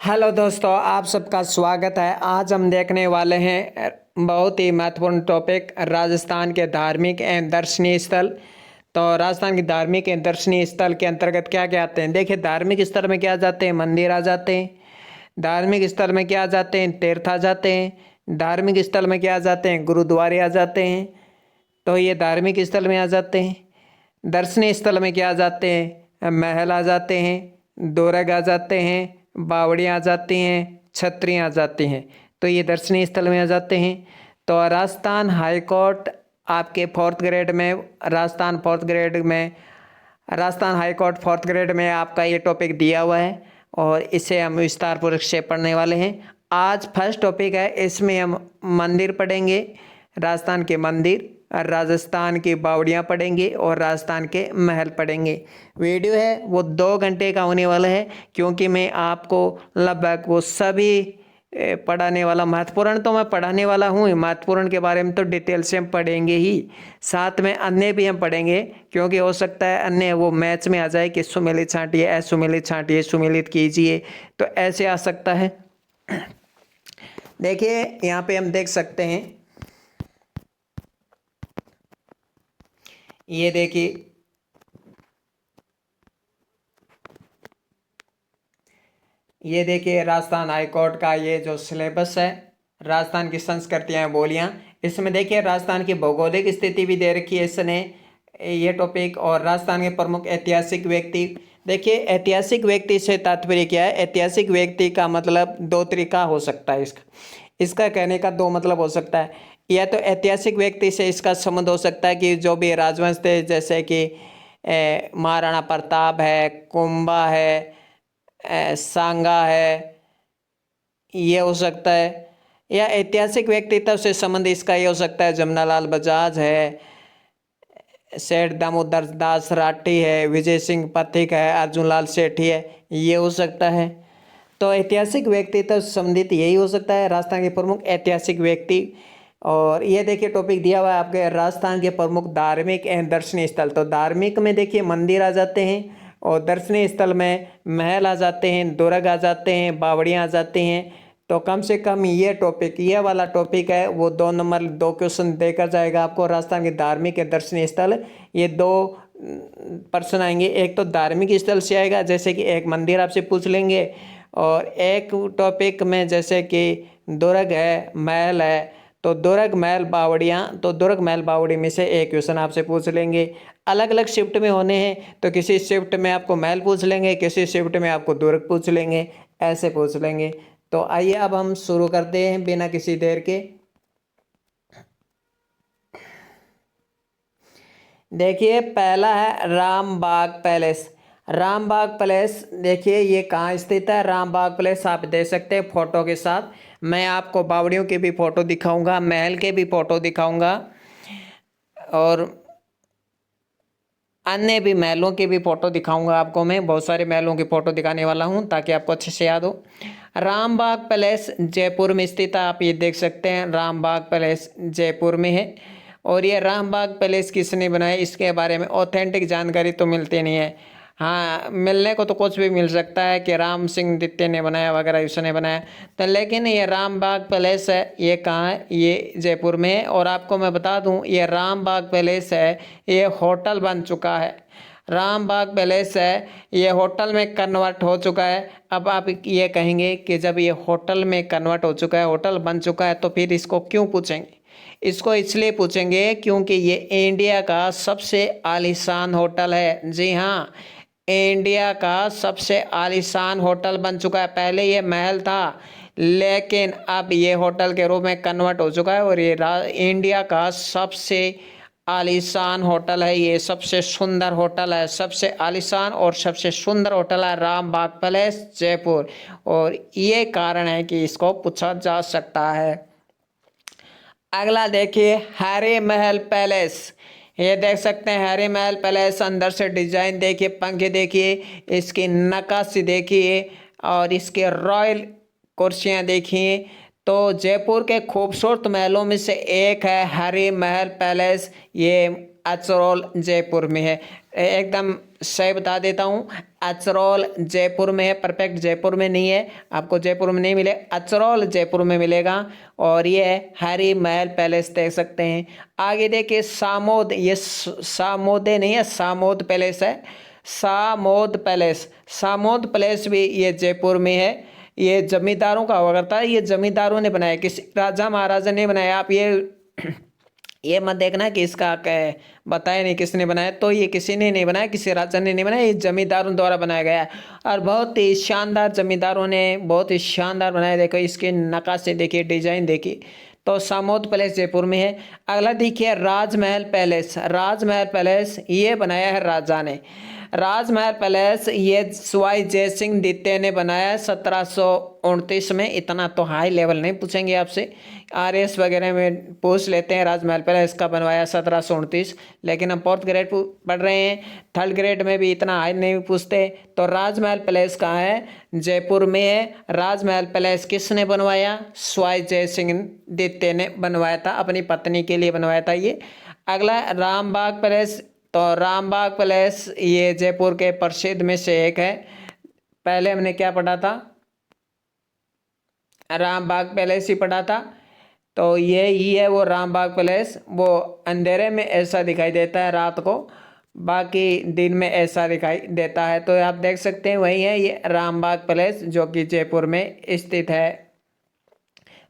Hello दोस्तों, आप सबका स्वागत है। आज हम देखने वाले हैं बहुत ही महत्वपूर्ण टॉपिक राजस्थान के धार्मिक एवं दर्शनीय स्थल। तो राजस्थान के धार्मिक एवं दर्शनीय स्थल के अंतर्गत क्या क्या आते हैं? देखिए, धार्मिक स्थल में क्या आ जाते हैं? मंदिर आ जाते हैं। धार्मिक स्थल में क्या आ जाते हैं? तीर्थ आ जाते हैं। धार्मिक स्थल में क्या आ जाते हैं? गुरुद्वारे आ जाते हैं। तो ये धार्मिक स्थल में आ जाते हैं। दर्शनीय स्थल में क्या आ जाते हैं? महल आ जाते हैं, दुर्ग आ जाते हैं, बावड़ियाँ आ जाती हैं, छतरियाँ आ जाती हैं। तो ये दर्शनीय स्थल में आ जाते हैं। तो राजस्थान हाई कोर्ट आपके फोर्थ ग्रेड में, Rajasthan high court fourth grade में आपका ये टॉपिक दिया हुआ है और इसे हम विस्तारपूर्वक से पढ़ने वाले हैं। आज फर्स्ट टॉपिक है, इसमें हम मंदिर पढ़ेंगे, राजस्थान के मंदिर, राजस्थान की बावड़ियाँ पढ़ेंगे और राजस्थान के महल पढ़ेंगे। वीडियो है वो 2 घंटे का होने वाला है, क्योंकि मैं आपको लगभग वो सभी पढ़ाने वाला, महत्वपूर्ण तो मैं पढ़ाने वाला हूँ, महत्वपूर्ण के बारे में तो डिटेल से हम पढ़ेंगे ही, साथ में अन्य भी हम पढ़ेंगे, क्योंकि हो सकता है अन्य वो मैच में आ जाए कि सुमेलित छांटिए, असुमेलित छांटिए, सुमेलित कीजिए, तो ऐसे आ सकता है। देखिए यहाँ पे हम देख सकते हैं, ये देखिए, ये देखिए राजस्थान हाई कोर्ट का ये जो सिलेबस है, राजस्थान की संस्कृतियाँ बोलियाँ, इसमें देखिए राजस्थान की भौगोलिक स्थिति भी दे रखी है इसने, ये टॉपिक, और राजस्थान के प्रमुख ऐतिहासिक व्यक्ति। देखिए ऐतिहासिक व्यक्ति से तात्पर्य क्या है? ऐतिहासिक व्यक्ति का मतलब दो तरीका हो सकता है इसका, कहने का दो मतलब हो सकता है। या तो ऐतिहासिक व्यक्ति से इसका संबंध हो सकता है कि जो भी राजवंश थे, जैसे कि महाराणा प्रताप है, कुंभा है, सांगा है, ये हो सकता है। या ऐतिहासिक व्यक्तित्व से संबंध इसका ये हो सकता है, जमनालाल बजाज है, सेठ दामोदर दास राठी है, विजय सिंह पथिक है, अर्जुन लाल सेठी है, ये हो सकता है। तो ऐतिहासिक व्यक्तित्व से संबंधित यही हो सकता है, राजस्थान के प्रमुख ऐतिहासिक व्यक्ति। और ये देखिए टॉपिक दिया हुआ है आपके, राजस्थान के प्रमुख धार्मिक एवं दर्शनीय स्थल। तो धार्मिक में देखिए मंदिर आ जाते हैं, और दर्शनीय स्थल में महल आ जाते हैं, दुर्ग आ जाते हैं, बावड़ियाँ आ जाती हैं। तो कम से कम ये टॉपिक, ये वाला टॉपिक है वो 2 नंबर 2 क्वेश्चन देकर जाएगा आपको। राजस्थान के धार्मिक या दर्शनीय स्थल, ये 2 प्रश्न आएंगे। एक तो धार्मिक स्थल से आएगा, जैसे कि एक मंदिर आपसे पूछ लेंगे, और एक टॉपिक में जैसे कि दुर्ग है, महल है, तो दुर्ग महल बावड़ियाँ, तो दुर्ग महल बावड़ी में से एक क्वेश्चन आपसे पूछ लेंगे। अलग अलग शिफ्ट में होने हैं, तो किसी शिफ्ट में आपको महल पूछ लेंगे, किसी शिफ्ट में आपको दुर्ग पूछ लेंगे, ऐसे पूछ लेंगे। तो आइए अब हम शुरू करते हैं बिना किसी देर के। देखिए पहला है रामबाग पैलेस। रामबाग पैलेस देखिए ये कहाँ स्थित है? रामबाग पैलेस आप देख सकते हैं फोटो के साथ। मैं आपको बावड़ियों की भी फोटो दिखाऊंगा, महल के भी फोटो दिखाऊंगा, और अन्य भी महलों की भी फोटो दिखाऊंगा आपको। मैं बहुत सारे महलों की फोटो दिखाने वाला हूं ताकि आपको अच्छे से याद हो। रामबाग पैलेस जयपुर में स्थित है, आप ये देख सकते हैं, रामबाग पैलेस जयपुर में है। और ये रामबाग पैलेस किसने बनाया, इसके बारे में ऑथेंटिक जानकारी तो मिलती नहीं है। हाँ, मिलने को तो कुछ भी मिल सकता है कि राम सिंह द्वितीय ने बनाया वगैरह, उसने बनाया, तो लेकिन ये रामबाग पैलेस है, ये कहाँ है? ये जयपुर में है। और आपको मैं बता दूं, ये रामबाग पैलेस है, ये होटल बन चुका है। रामबाग पैलेस है, ये होटल में कन्वर्ट हो चुका है। अब आप ये कहेंगे कि जब ये होटल में कन्वर्ट हो चुका है, होटल बन चुका है, तो फिर इसको क्यों पूछेंगे? इसको इसलिए पूछेंगे क्योंकि ये इंडिया का सबसे आलीशान होटल है। जी हाँ, इंडिया का सबसे आलीशान होटल बन चुका है। पहले ये महल था, लेकिन अब ये होटल के रूप में कन्वर्ट हो चुका है, और ये इंडिया का सबसे आलीशान होटल है। ये सबसे सुंदर होटल है, सबसे आलीशान और सबसे सुंदर होटल है रामबाग पैलेस जयपुर, और ये कारण है कि इसको पूछा जा सकता है। अगला देखिए हैरी महल पैलेस। ये देख सकते हैं हैरी महल पैलेस, अंदर से डिजाइन देखिए, पंखे देखिए, इसकी नक्काशी देखिए, और इसके रॉयल कुर्सियां देखिए। तो जयपुर के खूबसूरत महलों में से एक है हैरी महल पैलेस। ये अचरौल जयपुर में है। एकदम सही बता देता हूँ, अचरौल जयपुर में है, परफेक्ट जयपुर में नहीं है, आपको जयपुर में नहीं मिले, अचरौल जयपुर में मिलेगा। और ये है हरी महल पैलेस, देख सकते हैं। आगे देखिए सामोद, ये सामोदे नहीं है, सामोद पैलेस है, सामोद पैलेस। सामोद पैलेस भी ये जयपुर में है। ये जमींदारों का हुआ करता है, ये जमींदारों ने बनाया, किसी राजा महाराजा ने बनाया। आप ये मत देखना कि इसका बताया नहीं किसने बनाया, तो ये किसी ने नहीं बनाया, किसी राजा ने नहीं बनाया, ये जमींदारों द्वारा बनाया गया है। और बहुत ही शानदार जमींदारों ने बहुत ही शानदार बनाया। देखो इसकी नक्काशी देखिए, डिजाइन देखिए। तो सामोद पैलेस जयपुर में है। अगला देखिए राजमहल पैलेस। राजमहल पैलेस ये बनाया है राजा ने। राजमहल पैलेस ये सवाई जय सिंह द्वितीय ने बनाया 1729 में। इतना तो हाई लेवल नहीं पूछेंगे आपसे, आरएस वगैरह में पूछ लेते हैं राजमहल पैलेस का बनवाया 1729, लेकिन हम 4th ग्रेड पढ़ रहे हैं, 3rd ग्रेड में भी इतना हाई नहीं पूछते। तो राजमहल पैलेस कहाँ है? जयपुर में है। राजमहल पैलेस किसने बनवाया? सवाई जय सिंह द्वितीय ने बनवाया था, अपनी पत्नी के लिए बनवाया था ये। अगला रामबाग पैलेस। तो रामबाग पैलेस ये जयपुर के प्रसिद्ध में से एक है। पहले हमने क्या पढ़ा था? रामबाग पैलेस ही पढ़ा था। तो ये ही है वो रामबाग पैलेस। वो अंधेरे में ऐसा दिखाई देता है रात को, बाकी दिन में ऐसा दिखाई देता है। तो आप देख सकते हैं वही है ये रामबाग पैलेस, जो कि जयपुर में स्थित है,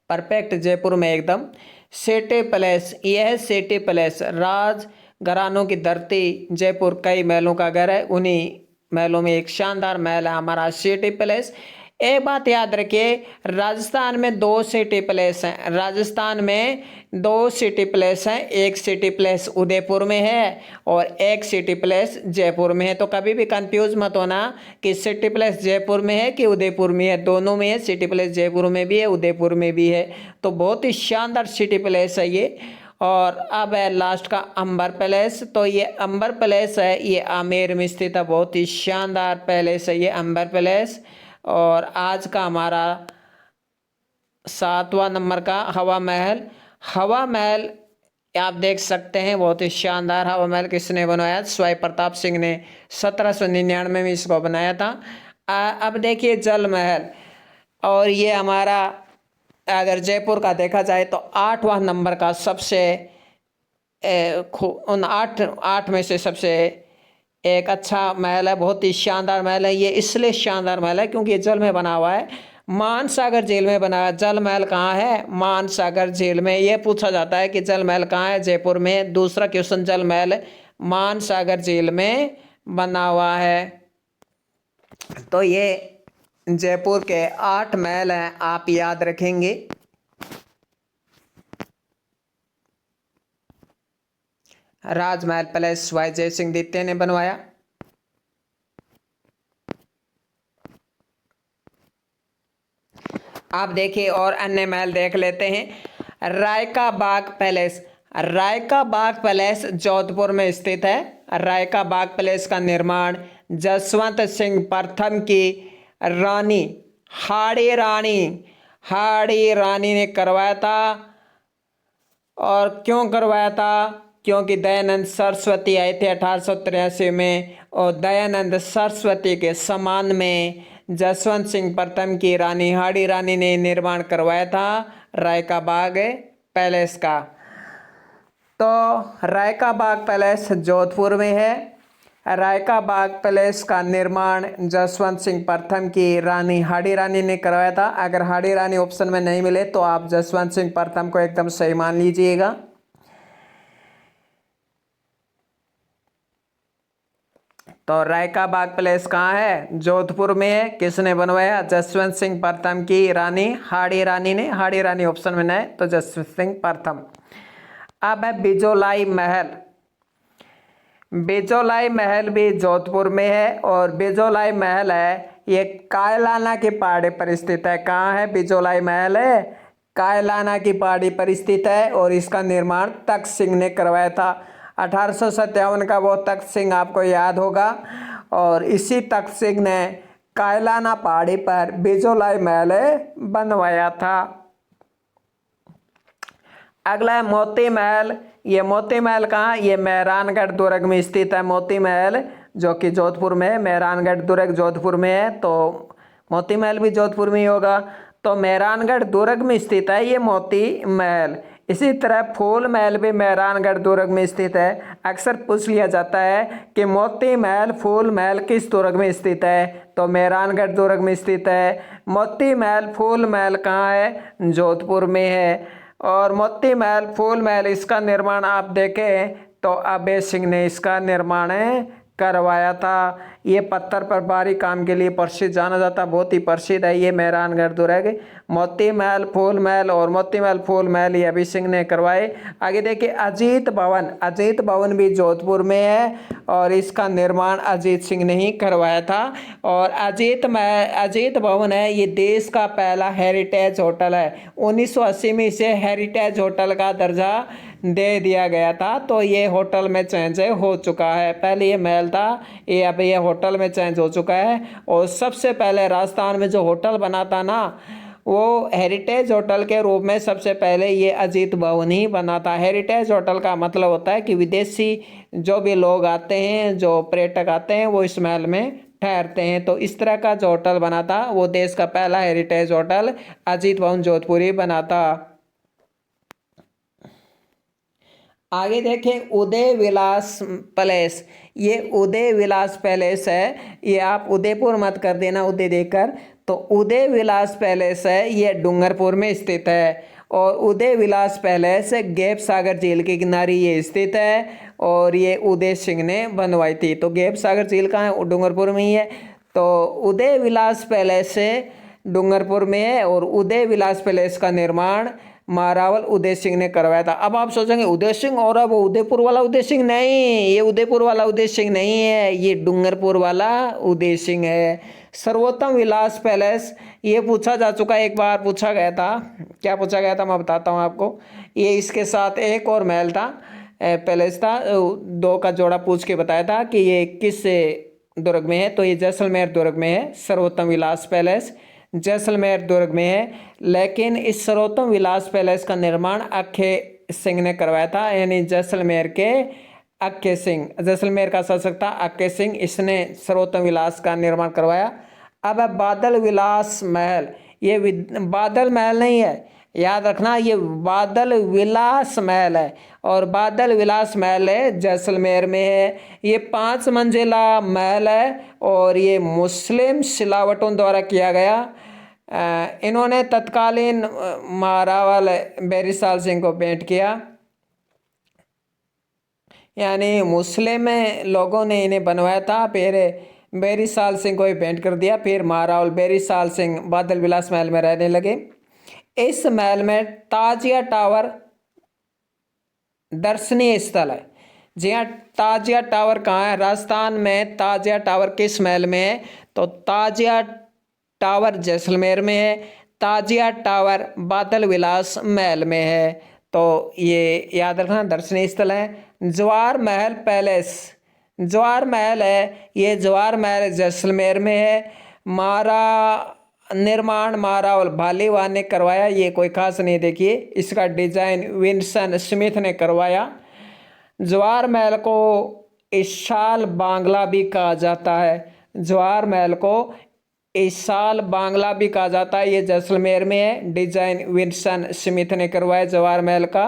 परफेक्ट जयपुर में एकदम। सिटी पैलेस, यह है सिटी पैलेस, राज घरानों की धरती जयपुर, कई महलों का घर है, उन्हीं महलों में एक शानदार महल है हमारा सिटी पैलेस। एक बात याद रखिए, राजस्थान में 2 सिटी पैलेस हैं। राजस्थान में 2 सिटी पैलेस हैं, एक सिटी पैलेस उदयपुर में है और एक सिटी पैलेस जयपुर में है। तो कभी भी कंफ्यूज मत होना कि सिटी पैलेस जयपुर में है कि उदयपुर में है, दोनों में है। सिटी पैलेस जयपुर में भी है, उदयपुर में भी है। तो बहुत ही शानदार सिटी पैलेस है ये। और अब है लास्ट का अंबर पैलेस। तो ये अंबर पैलेस है, ये आमेर में स्थित है, बहुत ही शानदार पैलेस है ये अंबर पैलेस। और आज का हमारा 7वां नंबर का हवा महल। हवा महल आप देख सकते हैं, बहुत ही शानदार हवा महल किसने बनवाया? सवाई प्रताप सिंह ने 1799 में इसको बनाया था। अब देखिए जल महल, और ये हमारा अगर जयपुर का देखा जाए तो 8वां नंबर का सबसे उन 8 में से सबसे एक अच्छा महल है, बहुत ही शानदार महल है ये। इसलिए शानदार महल है क्योंकि ये जल में बना हुआ है, मानसागर झील में बना हुआ है। जल महल कहाँ है? मानसागर झील में। ये पूछा जाता है कि जल महल कहाँ है? जयपुर में। दूसरा क्वेश्चन, जल महल मानसागर झील में बना हुआ है। तो ये जयपुर के 8 महल हैं, आप याद रखेंगे। राजमहल पैलेस सवाई जय सिंह द्वितीय ने बनवाया। आप देखिए और अन्य महल देख लेते हैं। रायका बाग पैलेस। रायका बाग पैलेस जोधपुर में स्थित है। रायका बाग पैलेस का निर्माण जसवंत सिंह प्रथम की रानी हाड़ी रानी ने करवाया था। और क्यों करवाया था? क्योंकि दयानंद सरस्वती आए थे 1883 में, और दयानंद सरस्वती के सम्मान में जसवंत सिंह प्रथम की रानी हाड़ी रानी ने निर्माण करवाया था रायका बाग पैलेस का। तो रायका बाग पैलेस जोधपुर में है। रायका बाग पैलेस का निर्माण जसवंत सिंह प्रथम की रानी हाड़ी रानी ने करवाया था। अगर हाड़ी रानी ऑप्शन में नहीं मिले तो आप जसवंत सिंह प्रथम को एकदम सही मान लीजिएगा। तो रायका बाग पैलेस कहाँ है? जोधपुर में है। किसने बनवाया? जसवंत सिंह प्रथम की रानी हाड़ी रानी ने। हाड़ी रानी ऑप्शन में नहीं तो जसवंत सिंह प्रथम। अब है बिजोलाई महल। बिजोलाई महल भी जोधपुर में है, और बिजोलाई महल है ये कायलाना की पहाड़ी पर स्थित है। कहाँ है बिजोलाई महल? है कायलाना की पहाड़ी पर स्थित है, और इसका निर्माण तख्त सिंह ने करवाया था 1857 का। वो तख्त सिंह आपको याद होगा, और इसी तख्त सिंह ने कायलाना पहाड़ी पर बिजोलाई महल बनवाया था। अगला है मोती महल। ये मोती महल कहाँ, ये मेहरानगढ़ दुर्ग में स्थित है। मोती महल जो कि जोधपुर में है, मेहरानगढ़ दुर्ग जोधपुर में है, तो मोती महल भी जोधपुर में ही होगा। तो मेहरानगढ़ दुर्ग में स्थित है ये मोती महल। इसी तरह फूल महल भी मेहरानगढ़ दुर्ग में स्थित है। अक्सर पूछ लिया जाता है कि मोती महल फूल महल किस दुर्ग में स्थित है, तो मेहरानगढ़ दुर्ग में स्थित है। मोती महल फूल महल कहाँ है, जोधपुर में है। और मोती महल फूल महल इसका निर्माण आप देखें तो अभय सिंह ने इसका निर्माण करवाया था। ये पत्थर पर भारी काम के लिए प्रसिद्ध जाना जाता, बहुत ही प्रसिद्ध है ये मेहरानगढ़ दुर्ग। मोती महल फूल महल और मोती महल फूल महल ये अभय सिंह ने करवाए। आगे देखिए अजीत भवन। अजीत भवन भी जोधपुर में है और इसका निर्माण अजीत सिंह ने ही करवाया था। और अजीत भवन है ये देश का पहला हेरिटेज होटल है। 1980 में इसे हेरिटेज होटल का दर्जा दे दिया गया था। तो ये होटल में चेंज हो चुका है, पहले ये महल था, ये अब ये होटल में चेंज हो चुका है। और सबसे पहले राजस्थान में जो होटल बना था ना, वो हेरिटेज होटल के रूप में सबसे पहले ये अजीत भवन ही बना था। हेरिटेज होटल का मतलब होता है कि विदेशी जो भी लोग आते हैं, जो पर्यटक आते हैं, वो इस महल में ठहरते हैं। तो इस तरह का जो होटल बना था वो देश का पहला हेरिटेज होटल अजीत भवन जोधपुर ही बना था। आगे देखें उदय विलास पैलेस। ये उदय विलास पैलेस है, ये आप उदयपुर मत कर देना उदय देकर। तो उदय विलास पैलेस है ये डूंगरपुर में स्थित है। और उदय विलास पैलेस गैप सागर झील के किनारे ये स्थित है और ये उदय सिंह ने बनवाई थी। तो गैप सागर झील कहाँ है, डूंगरपुर में ही है। तो उदय विलास पैलेस डूंगरपुर में है और उदय विलास पैलेस का निर्माण महारावल उदय सिंह ने करवाया था। अब आप सोचेंगे उदय सिंह और अब उदयपुर वाला उदय सिंह, नहीं, ये उदयपुर वाला उदय सिंह नहीं है, ये डूंगरपुर वाला उदय सिंह है। सर्वोत्तम विलास पैलेस ये पूछा जा चुका है, एक बार पूछा गया था। क्या पूछा गया था मैं बताता हूँ आपको। ये इसके साथ एक और महल था, पैलेस था, दो का जोड़ा पूछ के बताया था कि ये किस दुर्ग में है। तो ये जैसलमेर दुर्ग में है। सर्वोत्तम विलास पैलेस जैसलमेर दुर्ग में है। लेकिन इस सर्वोत्तम विलास पैलेस का निर्माण अक्खे सिंह ने करवाया था, यानी जैसलमेर के अक्खे सिंह, जैसलमेर का शासक था अक्खे सिंह, इसने सर्वोत्तम विलास का निर्माण करवाया। अब है बादल विलास महल। ये बादल महल नहीं है, याद रखना, ये बादल विलास महल है। और बादल विलास महल है जैसलमेर में है। ये 5 मंजिला महल है और ये मुस्लिम सिलावटों द्वारा किया गया। इन्होंने तत्कालीन महारावल बेरीसाल सिंह को भेंट किया, यानी मुस्लिम लोगों ने इन्हें बनवाया था, फिर बेरीसाल सिंह को ही भेंट कर दिया। फिर महारावल बेरीसाल सिंह बादल विलास महल में रहने लगे। इस महल में ताजिया टावर दर्शनीय स्थल है। जी हाँ, ताजिया टावर कहाँ है, राजस्थान में। ताजिया टावर किस महल में है, तो ताजिया टावर जैसलमेर में है, ताजिया टावर बादल विलास महल में है। तो ये याद रखना दर्शनीय स्थल है। जवाहर महल पैलेस, जवाहर महल है ये, जवाहर महल जैसलमेर में है। निर्माण महारावल भालीवान ने करवाया, ये कोई खास नहीं, देखिए इसका डिजाइन विंसन स्मिथ ने करवाया। जवाहर महल को इशाल बांग्ला भी कहा जाता है, जवाहर महल को इशाल बांग्ला भी कहा जाता है। ये जैसलमेर में है, डिजाइन विंसन स्मिथ ने करवाया जवाहर महल का,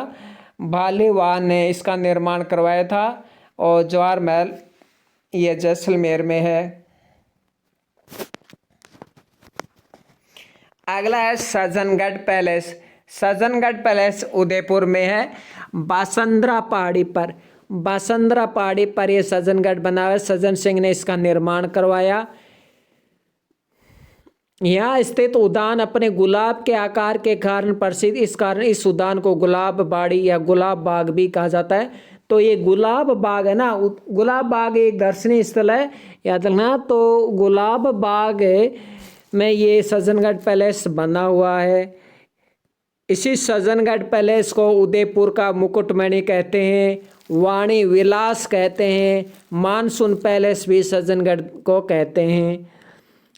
भालीवान ने इसका निर्माण करवाया था। और जवाहर महल ये जैसलमेर में है। अगला है सज्जनगढ़ पैलेस। सज्जनगढ़ पैलेस उदयपुर में है, बासंद्रा पहाड़ी पर। बासंद्रा पहाड़ी पर यह सज्जनगढ़ बना हुआ है, सज्जन सिंह ने इसका निर्माण करवाया। यहाँ स्थित उद्यान अपने गुलाब के आकार के कारण प्रसिद्ध, इस कारण इस उद्यान को गुलाब बाड़ी या गुलाब बाग भी कहा जाता है। तो ये गुलाब बाग है ना, गुलाब बाग एक दर्शनीय स्थल है, याद रखना। तो गुलाब बाग में ये सज्जनगढ़ पैलेस बना हुआ है। इसी सज्जनगढ़ पैलेस को उदयपुर का मुकुटमणि कहते हैं, वाणी विलास कहते हैं, मानसून पैलेस भी सज्जनगढ़ को कहते हैं।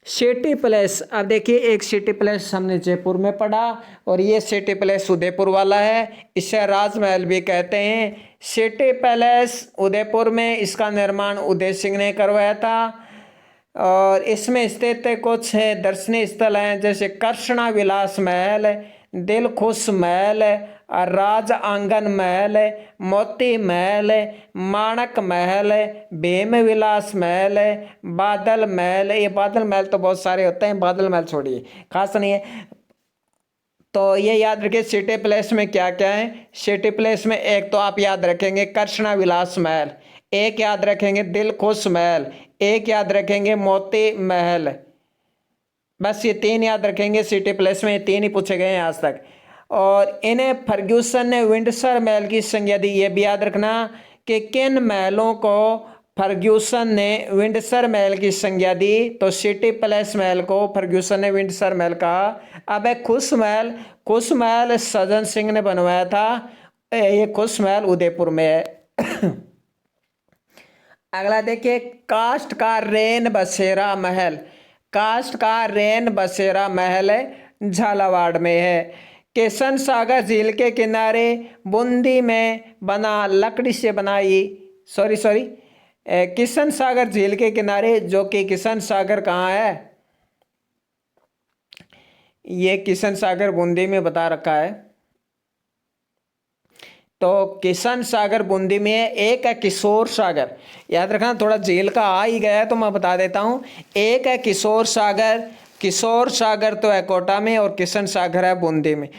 सिटी प्लेस, अब देखिए एक सिटी प्लेस हमने जयपुर में पढ़ा और ये सिटी प्लेस उदयपुर वाला है, इसे राजमहल भी कहते हैं। सिटी पैलेस उदयपुर में, इसका निर्माण उदय सिंह ने करवाया था और इसमें स्थित कुछ दर्शनीय स्थल हैं जैसे कृष्णा विलास महल, दिलखुश महल, राज आंगन महल, मोती महल, माणक महल, भीम विलास महल, बादल महल। ये बादल महल तो बहुत सारे होते हैं, बादल महल छोड़िए, खास नहीं है। तो ये याद रखिए सिटी प्लेस में क्या क्या है। सिटी प्लेस में एक तो आप याद रखेंगे कृष्णा विलास महल, एक याद रखेंगे दिलखुश महल, एक याद रखेंगे मोती महल। बस ये तीन याद रखेंगे सिटी प्लेस में, ये तीन ही पूछे गए हैं आज तक। और इन्हें फर्ग्यूसन ने विंडसर महल की संज्ञा दी, ये भी याद रखना कि किन महलों को फर्ग्यूसन ने विंडसर महल की संज्ञा दी। तो सिटी पैलेस महल को फर्ग्यूसन ने विंडसर महल कहा। अब है खुश महल, खुश महल सज्जन सिंह ने बनवाया था, ये खुश महल उदयपुर में है। अगला देखिए काष्ठ का रेन बसेरा महल, काष्ठ का रेन बसेरा महल झालावाड़ में है। किशन सागर झील के किनारे बूंदी में बना लकड़ी से बनाई, किशन सागर झील के किनारे, जो कि किशन सागर कहाँ है, ये किशन सागर बूंदी में बता रखा है। तो किशन सागर बूंदी में है। एक है किशोर सागर, याद रखना, थोड़ा झील का आ ही गया है तो मैं बता देता हूँ। एक है किशोर सागर, किशोर सागर तो है कोटा में और किशन सागर है बूंदी में।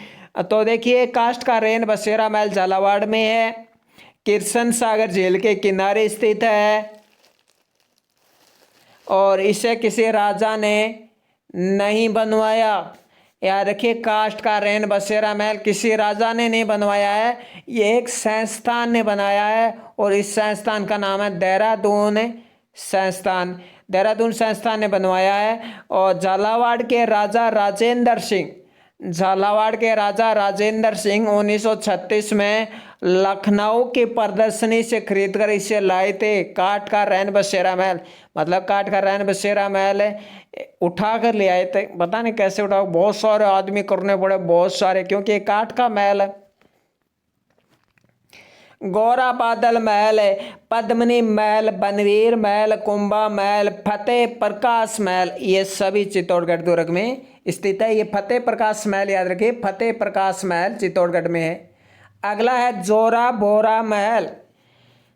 तो देखिए काष्ठ का रेन बसेरा महल झालावाड़ में है, किशन सागर झील के किनारे स्थित है और इसे किसी राजा ने नहीं बनवाया। याद रखिए काष्ठ का रेन बसेरा महल किसी राजा ने नहीं बनवाया है, ये एक संस्थान ने बनाया है और इस संस्थान का नाम है देहरादून संस्थान, देहरादून संस्थान ने बनवाया है। और झालावाड़ के राजा राजेंद्र सिंह, झालावाड़ के राजा राजेंद्र सिंह 1936 में लखनऊ की प्रदर्शनी से खरीदकर इसे लाए थे। काठ का रैन बसेरा महल, मतलब काठ का रैन बसेरा महल उठा कर ले आए थे, पता नहीं कैसे उठाओ, बहुत सारे आदमी करने पड़े, बहुत सारे, क्योंकि काठ का महल है। गौरा बादल महल है, पद्मनी महल, बनवीर महल, कुंभा महल, फतेह प्रकाश महल, ये सभी चित्तौड़गढ़ दुर्ग में स्थित है। ये फतेह प्रकाश महल याद रखिए, फतेह प्रकाश महल चित्तौड़गढ़ में है। अगला है जोरा बोरा महल,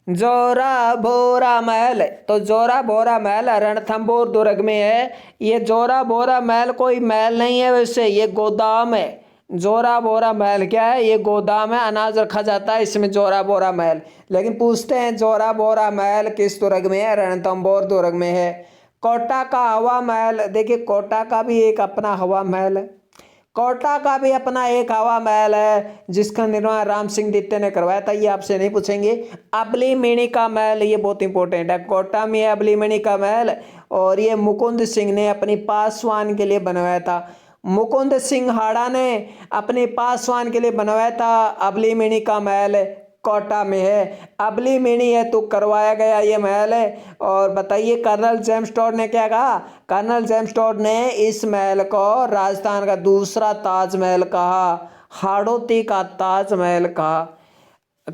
जोरा बोरा महल, तो जोरा बोरा महल रणथंभौर दुर्ग में है। ये जोरा बोरा महल कोई महल नहीं है, वैसे ये गोदाम है। जोरा बोरा महल क्या है, ये गोदाम है, अनाज रखा जाता है इसमें जोरा बोरा महल। लेकिन पूछते हैं जोरा बोरा महल किस दुर्ग में है, रणथंभौर दुर्ग में है। कोटा का हवा महल, देखिए कोटा का भी एक अपना हवा महल है, कोटा का भी अपना एक हवा महल है जिसका निर्माण राम सिंह द्वितीय ने करवाया था, ये आपसे नहीं पूछेंगे। अबली मेणी का महल, ये बहुत इंपॉर्टेंट है, कोटा में अबली मेणी का महल और ये मुकुंद सिंह ने अपनी पासवान के लिए बनवाया था। मुकुंद सिंह हाड़ा ने अपने पासवान के लिए बनवाया था अबली मेणी का महल, कोटा में है। अबली मेणी है तो करवाया गया ये महल है। और बताइए कर्नल जेम्स टॉड ने क्या कहा, कर्नल जेम्स टॉड ने इस महल को राजस्थान का दूसरा ताजमहल कहा, हाड़ौती का ताजमहल कहा।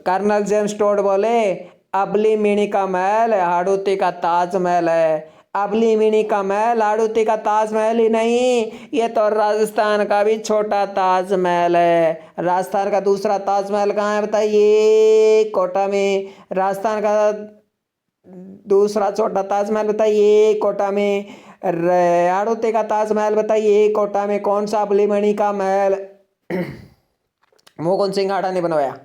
कर्नल जेम्स टॉड बोले अबली मेणी का महल हाड़ौती का ताजमहल है। अबली मेणी का महल हाड़ौती का ताजमहल ही नहीं, ये तो राजस्थान का भी छोटा ताजमहल है। राजस्थान का दूसरा ताजमहल कहाँ है बताइए, कोटा में। राजस्थान का दूसरा छोटा ताजमहल बताइए, कोटा में। हाड़ौती का ताजमहल बताइए, कोटा में। कौन सा अबली मेणी का महल मुकुंद सिंह हाड़ा ने बनवाया।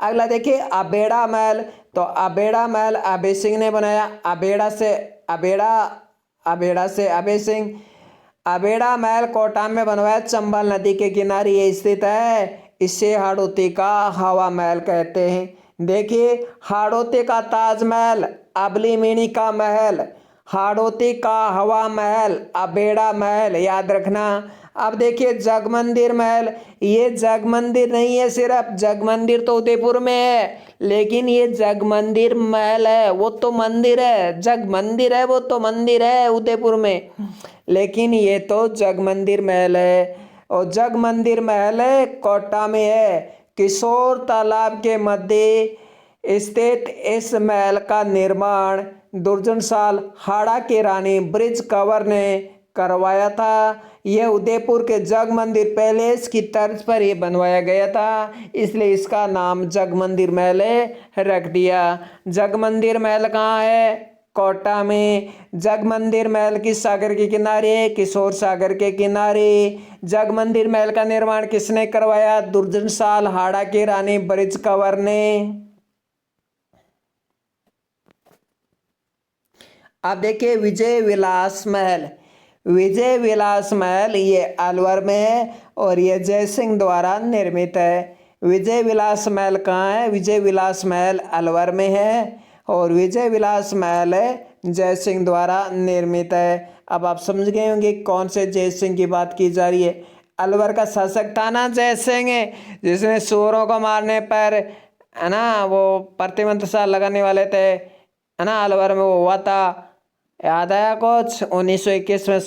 अगला देखिए अबेड़ा महल, तो अबेड़ा महल अभय सिंह ने बनाया, अबेड़ा से अभय सिंह। अबेड़ा महल कोटा में बनवाया, चंबल नदी के किनारे ये स्थित है, इसे हाड़ौती का हवा महल कहते हैं। देखिए हाड़ौती का ताजमहल, अबली मेणी का महल, हाड़ौती का हवा महल, अबेड़ा महल, याद रखना। अब देखिए जगमंदिर महल, ये जगमंदिर नहीं है, सिर्फ जगमंदिर तो उदयपुर में है, लेकिन ये जगमंदिर महल है, वो तो मंदिर है, जगमंदिर है वो तो मंदिर है उदयपुर में। लेकिन ये तो जगमंदिर महल है, और जगमंदिर महल कोटा में है। किशोर तालाब के मध्य स्थित इस महल का निर्माण दुर्जनशाल हाड़ा के रानी ब्रिज कंवर ने करवाया था। यह उदयपुर के जगमंदिर पैलेस की तर्ज पर ही बनवाया गया था, इसलिए इसका नाम जगमंदिर महल रख दिया। जगमंदिर महल कहाँ है? कोटा में। जगमंदिर महल किस सागर के किनारे? किशोर सागर के किनारे। जगमंदिर महल का निर्माण किसने करवाया? दुर्जनशाल हाड़ा की रानी ब्रिज कंवर ने। अब देखिए विजय विलास महल। विजय विलास महल ये अलवर में है और ये जयसिंह द्वारा निर्मित है। विजय विलास महल कहाँ है? विजय विलास महल अलवर में है और विजय विलास महल जयसिंह द्वारा निर्मित है। अब आप समझ गए होंगे कौन से जयसिंह की बात की जा रही है। अलवर का शासक था ना जयसिंह, जिसने सूरों को मारने पर है ना वो प्रतिबंध सा लगाने वाले थे, है ना, अलवर में वो हुआ था। याद आया कुछ? 1921 में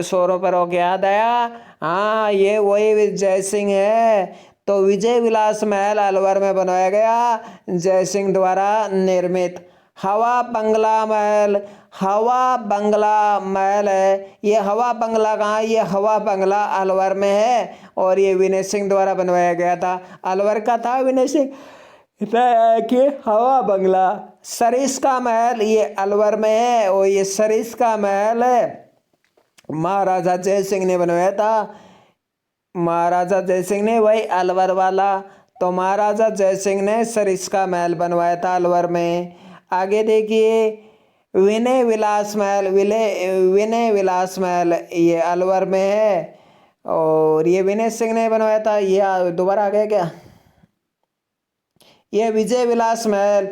सूरों पर होके याद आया? हाँ, ये वही जयसिंह है। तो विजय विलास महल अलवर में बनवाया गया, जयसिंह द्वारा निर्मित। हवा बंगला महल। हवा बंगला महल है, ये हवा बंगला कहाँ? ये हवा बंगला अलवर में है और ये विनय सिंह द्वारा बनवाया गया था। अलवर का था विनय सिंह कि हवा बंगला। सरिस्का महल ये अलवर में है और ये सरिस्का महल महाराजा जयसिंह ने बनवाया था। महाराजा जयसिंह ने वही अलवर वाला, तो महाराजा जयसिंह ने सरिस्का महल बनवाया था अलवर में। आगे देखिए विनय विलास महल। विनय विलास महल ये अलवर में है और ये विनय सिंह ने बनवाया था। ये दोबारा आ गया क्या? यह विजय विलास महल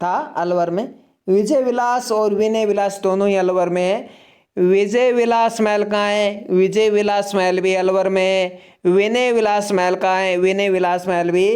था अलवर में। विजय विलास और विनय विलास दोनों ही अलवर में है। विजय विलास महल कहाँ है? विजय विलास महल भी अलवर में है। विनय विलास महल कहाँ है? विनय विलास महल भी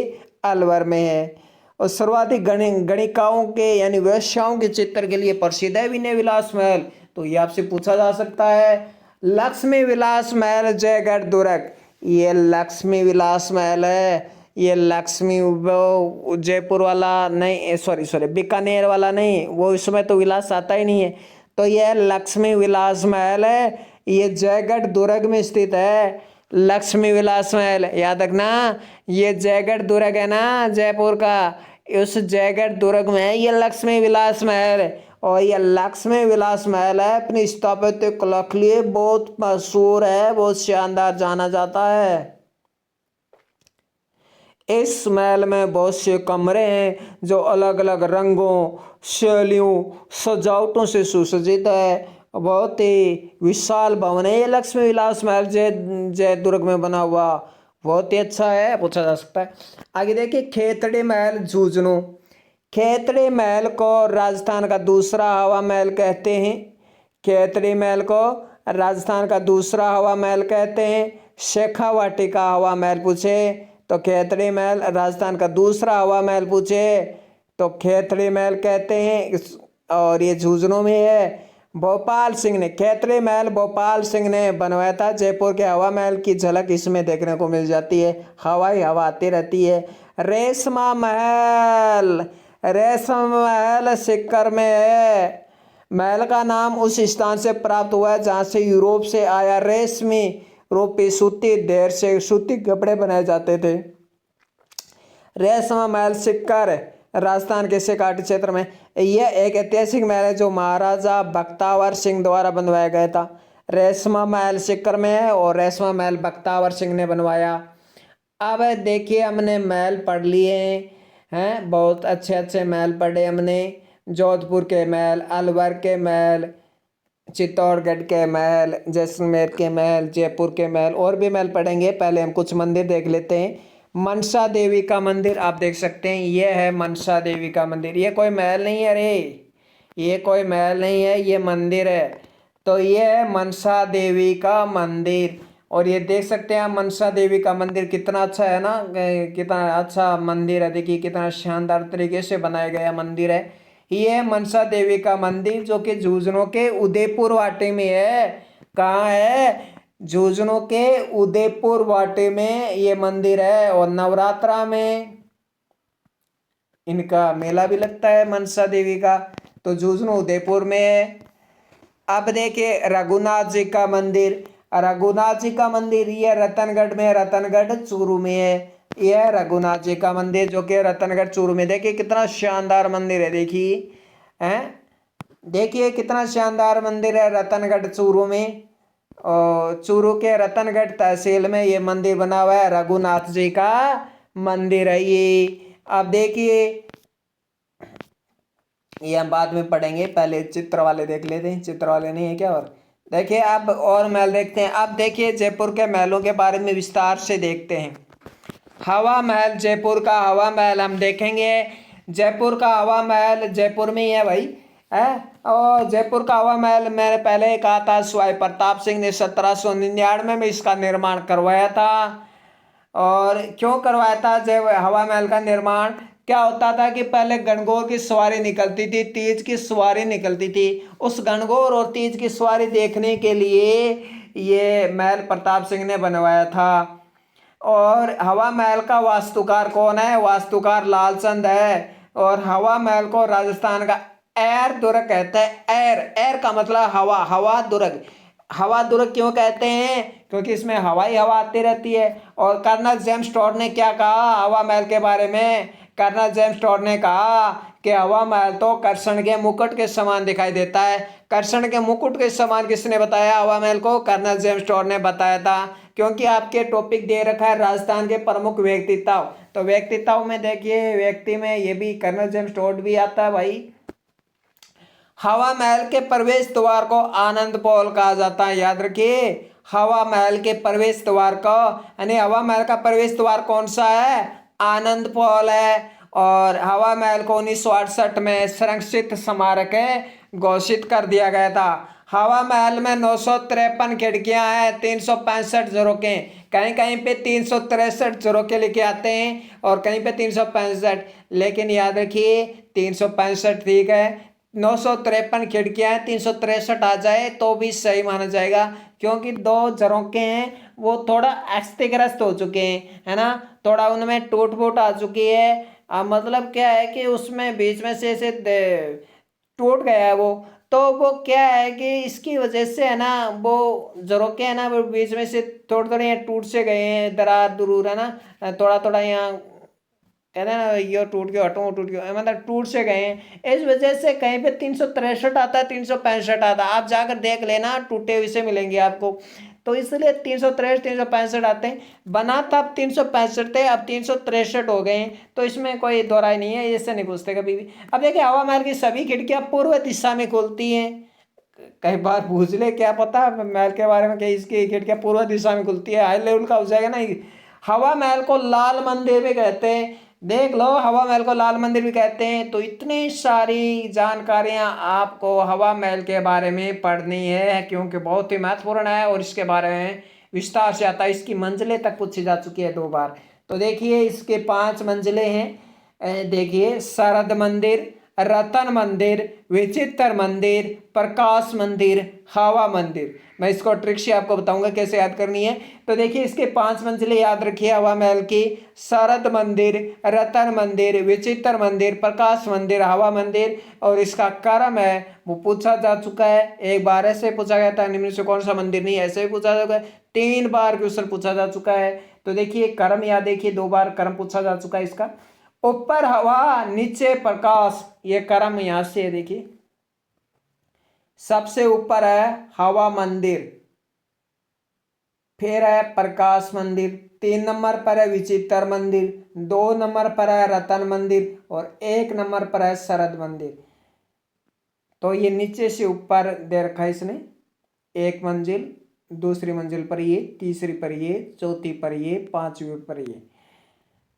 अलवर में है। और सर्वाधिक गणिकाओं के यानी वेश्याओं के चित्र के लिए प्रसिद्ध है विनय विलास महल। तो ये आपसे पूछा जा सकता है। लक्ष्मी विलास महल जयगढ़ दुर्ग। ये लक्ष्मी विलास महल है। ये लक्ष्मी वो जयपुर वाला नहीं, सॉरी बीकानेर वाला नहीं, वो इसमें तो विलास आता ही नहीं है। तो यह लक्ष्मी विलास महल है, ये जयगढ़ दुर्ग में स्थित है। लक्ष्मी विलास महल याद रखना, ये जयगढ़ दुर्ग है ना जयपुर का, उस जयगढ़ दुर्ग में है ये लक्ष्मी विलास महल। और ये लक्ष्मी विलास महल है अपनी स्थापत्य कला के लिए बहुत मशहूर है, बहुत शानदार जाना जाता है। इस महल में बहुत से कमरे हैं जो अलग अलग रंगों, शैलियों, सजावटों से सुसज्जित है। बहुत ही विशाल भवन है ये लक्ष्मी विलास महल जयदुर्ग में बना हुआ, बहुत ही अच्छा है, पूछा जा सकता है। आगे देखिए खेतड़ी महल झुंझुनू। खेतड़ी महल को राजस्थान का दूसरा हवा महल कहते हैं। खेतड़ी महल को राजस्थान का दूसरा हवा महल कहते हैं। शेखावाटी का हवा महल पूछे तो खेतड़ी महल, राजस्थान का दूसरा हवा महल पूछे तो खेतड़ी महल कहते हैं। और ये झुंझुनू में है। भोपाल सिंह ने, खेतड़ी महल भोपाल सिंह ने बनवाया था। जयपुर के हवा महल की झलक इसमें देखने को मिल जाती है, हवा ही हवा आती रहती है। रेशमा महल। रेशम महल सिक्कर में है। महल का नाम उस स्थान से प्राप्त हुआ है जहाँ से यूरोप से आया रेशमी रूपी सूती देर से सूती कपड़े बनाए जाते थे। रेशमा महल सिक्कर राजस्थान के सिक्काटी क्षेत्र में, यह एक ऐतिहासिक महल है जो महाराजा बख्तावर सिंह द्वारा बनवाया गया था। रेशमा महल सिक्कर में है और रेशमा महल बख्तावर सिंह ने बनवाया। अब देखिए हमने महल पढ़ लिए हैं, बहुत अच्छे अच्छे महल पढ़े हमने। जोधपुर के महल, अलवर के महल, चित्तौड़गढ़ के महल, जैसलमेर के महल, जयपुर के महल, और भी महल पढ़ेंगे। पहले हम कुछ मंदिर देख लेते हैं। मनसा देवी का मंदिर आप देख सकते हैं, ये है मनसा देवी का मंदिर। ये कोई महल नहीं है रे, ये कोई महल नहीं है, ये मंदिर है। तो ये है मनसा देवी का मंदिर। और ये देख सकते हैं आप मनसा देवी का मंदिर कितना अच्छा है ना, कितना अच्छा मंदिर है। देखिए कितना शानदार तरीके से बनाया गया मंदिर है। ये मनसा देवी का मंदिर जो कि झुंझुनू के उदयपुर वाटी में है। कहाँ है? झुंझुनू के उदयपुर वाटे में ये मंदिर है। और नवरात्रा में इनका मेला भी लगता है मनसा देवी का। तो झुंझुनू उदयपुर में है। अब देखिए रघुनाथ जी का मंदिर। रघुनाथ जी का मंदिर ये रतनगढ़ में, रतनगढ़ चूरू में है। यह रघुनाथ जी का मंदिर जो कि रतनगढ़ चूरू में। देखिए कितना शानदार मंदिर है, देखिए हैं, देखिए कितना शानदार मंदिर है रतनगढ़ चूरू में। और चूरू के रतनगढ़ तहसील में ये मंदिर बना हुआ है, रघुनाथ जी का मंदिर है ये। अब देखिए ये हम बाद में पढ़ेंगे, पहले चित्र वाले देख लेते हैं। चित्र वाले नहीं है क्या? और देखिए अब और महल देखते हैं। अब देखिए जयपुर के महलों के बारे में विस्तार से देखते हैं। हवा महल, जयपुर का हवा महल हम देखेंगे। जयपुर का हवा महल जयपुर में ही है भाई, है। और जयपुर का हवा महल मैंने पहले कहा था, स्वाई प्रताप सिंह ने 1799 में इसका निर्माण करवाया था। और क्यों करवाया था जब हवा महल का निर्माण? क्या होता था कि पहले गणगौर की सवारी निकलती थी, तीज की सवारी निकलती थी। उस गणगौर और तीज की सवारी देखने के लिए ये महल प्रताप सिंह ने बनवाया था। और हवा महल का वास्तुकार कौन है? वास्तुकार लालचंद है। और हवा महल को राजस्थान का एर दुर्ग कहते हैं। एर, एर का मतलब हवा, हवा दुर्ग। हवा दुर्ग क्यों कहते हैं? क्योंकि इसमें हवा ही हवा आती रहती है। और कर्नल जेम्स टॉड ने क्या कहा हवा महल के बारे में? कर्नल जेम्स टॉड ने कहा कि हवा महल तो कर्षण के मुकुट के समान दिखाई देता है। कर्षण के मुकुट के समान किसने बताया हवा महल को? कर्नल जेम्स टॉड ने बताया था। क्योंकि आपके टॉपिक दे रखा है राजस्थान के प्रमुख व्यक्तित्व, तो व्यक्तित्व में देखिए व्यक्ति में ये भी कर्नल जेम्स टॉड भी आता है भाई। हवा महल के प्रवेश द्वार को आनंद पॉल कहा जाता है, याद रखिए। हवा महल के प्रवेश द्वार को, यानी हवा महल का प्रवेश द्वार कौन सा है? आनंद पॉल है। और हवा महल को 1968 में संरक्षित स्मारक घोषित कर दिया गया था। हवा महल में 953 खिड़कियां हैं, 365 झरोखे। कहीं कहीं पे 363 झरोखे लिखे आते हैं और कहीं पे 365, लेकिन याद रखिए 365 ठीक है। 953 खिड़कियां हैं, 363 आ जाए तो भी सही माना जाएगा। क्योंकि दो झरोखे हैं वो थोड़ा क्षतिग्रस्त हो चुके हैं, है ना, थोड़ा उनमें टूट फूट आ चुकी है। मतलब क्या है कि उसमें बीच में से टूट गया है वो। तो वो क्या है कि इसकी वजह से है ना, वो झरोखे है ना वो बीच में से थोड़े थोड़े यहाँ टूट से गए हैं, दरार दुरूर है ना, थोड़ा थोड़ा यहाँ कहते हैं ना ये टूट गया, हटो टूट गया, मतलब टूट से गए हैं। इस वजह से कहीं पे 363 आता है, 365 आता है। आप जाकर देख लेना, टूटे हुए से मिलेंगे आपको। तो इसलिए 363 365 आते हैं। बना था अब 365 थे, अब 363 हो गए हैं। तो इसमें कोई दोहराई नहीं है, इससे नहीं पूछते कभी भी। अब देखिए हवा महल की सभी खिड़कियां पूर्व दिशा में खुलती हैं। कई बार पूछ ले क्या पता महल के बारे में कि इसकी खिड़कियां पूर्व दिशा में खुलती है, हाई लेवल का हो जाएगा ना। हवा महल को लाल मंदिर भी कहते हैं, देख लो, हवा महल को लाल मंदिर भी कहते हैं। तो इतनी सारी जानकारियां आपको हवा महल के बारे में पढ़नी है, क्योंकि बहुत ही महत्वपूर्ण है और इसके बारे में विस्तार से आता है। इसकी मंजिलें तक पूछी जा चुकी है 2 बार। तो देखिए इसके 5 मंजिलें हैं। देखिए शरद मंदिर, रतन मंदिर, विचित्र मंदिर, प्रकाश मंदिर, हवा मंदिर। मैं इसको ट्रिक से आपको बताऊंगा कैसे याद करनी है। तो देखिए इसके 5 मंजिलें याद रखिए हवा महल की। शरद मंदिर, रतन मंदिर, विचित्र मंदिर, प्रकाश मंदिर, हवा मंदिर। और इसका क्रम है वो पूछा जा चुका है। एक बार ऐसे पूछा गया था, निम्न से कौन सा मंदिर नहीं, ऐसे भी पूछा जा चुका है। 3 बार क्वेश्चन पूछा जा चुका है। तो देखिए क्रम याद, देखिए 2 बार क्रम पूछा जा चुका है इसका। ऊपर हवा नीचे प्रकाश, ये क्रम यहां से देखिए। सबसे ऊपर है हवा मंदिर, फिर है प्रकाश मंदिर, 3 नंबर पर है विचित्र मंदिर, 2 नंबर पर है रतन मंदिर और 1 नंबर पर है शरद मंदिर। तो ये नीचे से ऊपर दे रखा है इसने। 1 मंजिल, दूसरी मंजिल पर ये, तीसरी पर ये, चौथी पर ये, 5वीं पर ये।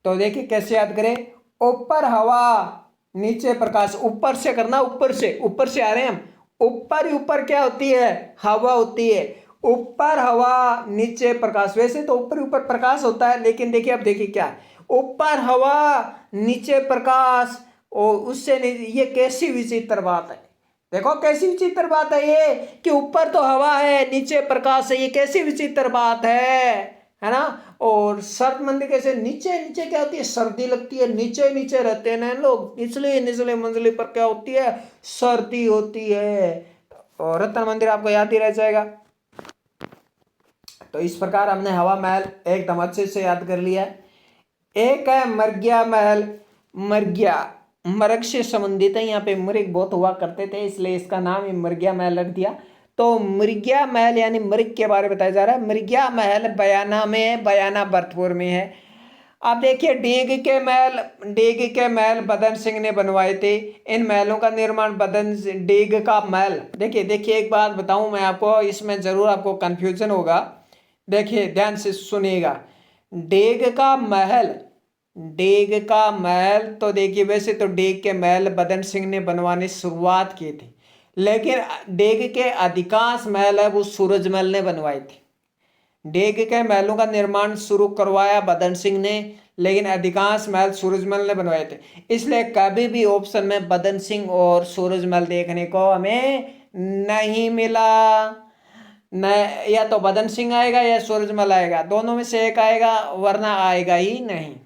तो देखिए कैसे याद करें। ऊपर हवा नीचे प्रकाश, ऊपर से करना, ऊपर से आ रहे हैं हम। ऊपर ही ऊपर क्या होती है? हवा होती है। ऊपर हवा नीचे प्रकाश, वैसे तो ऊपर ऊपर प्रकाश होता है, लेकिन देखिए अब देखिए क्या, ऊपर हवा नीचे प्रकाश और उससे ये कैसी विचित्र बात है। देखो कैसी विचित्र बात है ये, कि ऊपर तो हवा है नीचे प्रकाश है, ये कैसी विचित्र बात है ना। और सर्द मंदिर कैसे, नीचे नीचे क्या होती है, सर्दी लगती है, नीचे नीचे रहते हैं ना लोग, निचले निचले मंजिले पर क्या होती है, सर्दी होती है। और रत्न मंदिर आपको याद ही रह जाएगा। तो इस प्रकार हमने हवा महल एकदम अच्छे से याद कर लिया। एक है मर्ग्या महल। मर्ग्या मृग से संबंधित है, यहाँ पे मृग बहुत हुआ करते थे इसलिए इसका नाम ही मृग्या महल रख दिया। तो मृग्या महल यानी मृग के बारे में बताया जा रहा है। मृग्या महल बयाना में है, बयाना भरतपुर में है। आप देखिए डेग के महल बदन सिंह ने बनवाए थे। इन महलों का निर्माण डेग का महल, देखिए देखिए एक बात बताऊं मैं आपको, इसमें जरूर आपको कंफ्यूजन होगा, देखिए ध्यान से सुनिएगा। डेग का महल, डेग का महल तो देखिए वैसे तो डेग के महल बदन सिंह ने बनवाने शुरुआत की थी, लेकिन डेग के अधिकांश महल है वो सूरजमल ने बनवाए थे। डेग के महलों का निर्माण शुरू करवाया बदन सिंह ने, लेकिन अधिकांश महल सूरजमल ने बनवाए थे। इसलिए कभी भी ऑप्शन में बदन सिंह और सूरजमल देखने को हमें नहीं मिला। न, या तो बदन सिंह आएगा या सूरजमल आएगा, दोनों में से एक आएगा, वरना आएगा ही नहीं।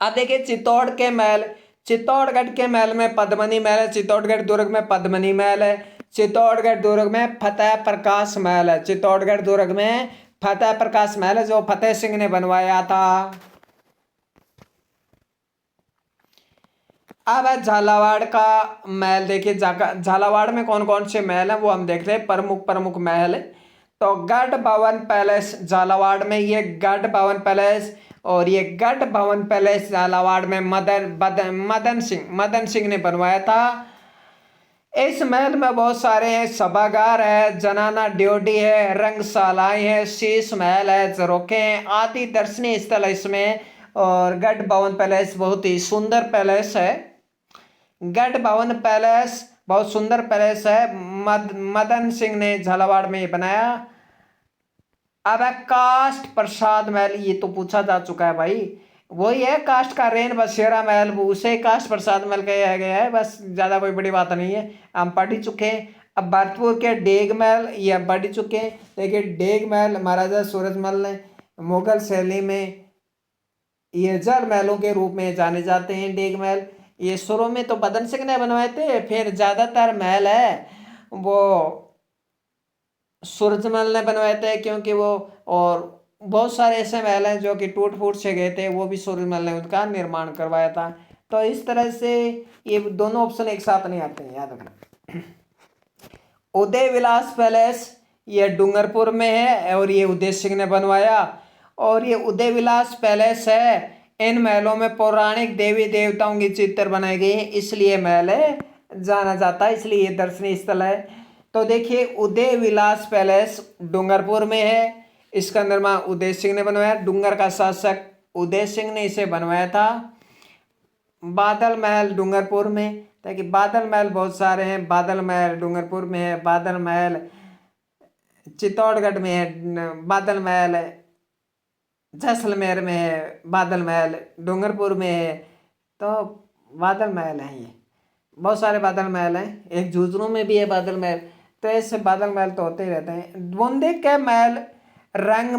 अब देखिए चित्तौड़ के महल। चित्तौड़गढ़ के महल में पद्मनी महल है, चित्तौड़गढ़ दुर्ग में पद्मनी महल है, चित्तौड़गढ़ दुर्ग में फतेह प्रकाश महल है। चित्तौड़गढ़ दुर्ग में फतेह प्रकाश महल है जो फतेह सिंह ने बनवाया था। अब है झालावाड़ का महल। देखिए झालावाड़ में कौन कौन से महल हैं वो हम देख रहे हैं, प्रमुख प्रमुख महल है। तो गढ़ भवन पैलेस झालावाड़ में, ये गढ़ भवन पैलेस, और ये गढ़ भवन पैलेस झालावाड़ में मदन सिंह ने बनवाया था। इस महल में बहुत सारे हैं, सभागार है, जनाना ड्योढ़ी है, रंगशालाएं है, शीश महल है, झरोखे हैं आदि दर्शनीय स्थल है इसमें। और गढ़ भवन पैलेस बहुत ही सुंदर पैलेस है। गढ़ भवन पैलेस बहुत सुंदर पैलेस है, मदन सिंह ने झालावाड़ में ये बनाया। अब है काष्ठ प्रसाद महल, ये तो पूछा जा चुका है भाई, वही है काष्ठ का रेन बसेरा महल, वो उसे काष्ठ प्रसाद महल कहा गया है, बस ज्यादा कोई बड़ी बात नहीं है, हम पढ़ ही चुके हैं। अब भरतपुर के डेग महल ये हम पढ़ ही चुके हैं। देखिए डेग महल महाराजा सूरजमल ने मुगल शैली में, ये जल महलों के रूप में जाने जाते हैं डेग महल। ये शुरू में तो बदन सिंह ने बनवाए थे, फिर ज्यादातर महल है वो सूरजमल ने बनवाए थे, क्योंकि वो, और बहुत सारे ऐसे महल हैं जो कि टूट फूट से गए थे, वो भी सूरजमल ने उनका निर्माण करवाया था। तो इस तरह से ये दोनों ऑप्शन एक साथ नहीं आते हैं, याद रखना। उदय विलास पैलेस ये डूंगरपुर में है और ये उदय सिंह ने बनवाया। और ये उदय विलास पैलेस है, इन महलों में पौराणिक देवी देवताओं की चित्र बनाई गई है, इसलिए महल है जाना जाता है, इसलिए ये दर्शनीय स्थल है। तो देखिए उदय विलास पैलेस डूंगरपुर में है, इसका निर्माण उदय सिंह ने बनवाया, डूंगर का शासक उदय सिंह ने इसे बनवाया था। बादल महल डूंगरपुर में, ताकि बादल महल बहुत सारे हैं, बादल महल डूंगरपुर में है, बादल महल चित्तौड़गढ़ में है, बादल महल जैसलमेर में है, बादल महल डूंगरपुर में है। तो बादल महल है, ये बहुत सारे बादल महल हैं, एक झुंझुनू में भी है बादल महल। तो ऐसे बादल महल तो होते ही रहते हैं। बूंदी के महल रंग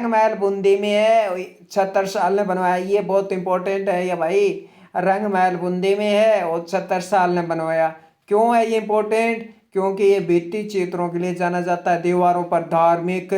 महल बूंदी में है, 76 साल ने बनवाया, ये बहुत इंपॉर्टेंट है ये भाई। रंग महल बूंदी में है और 76 साल ने बनवाया। क्यों है ये इंपॉर्टेंट? क्योंकि ये भित्ति चित्रों के लिए जाना जाता है, दीवारों पर धार्मिक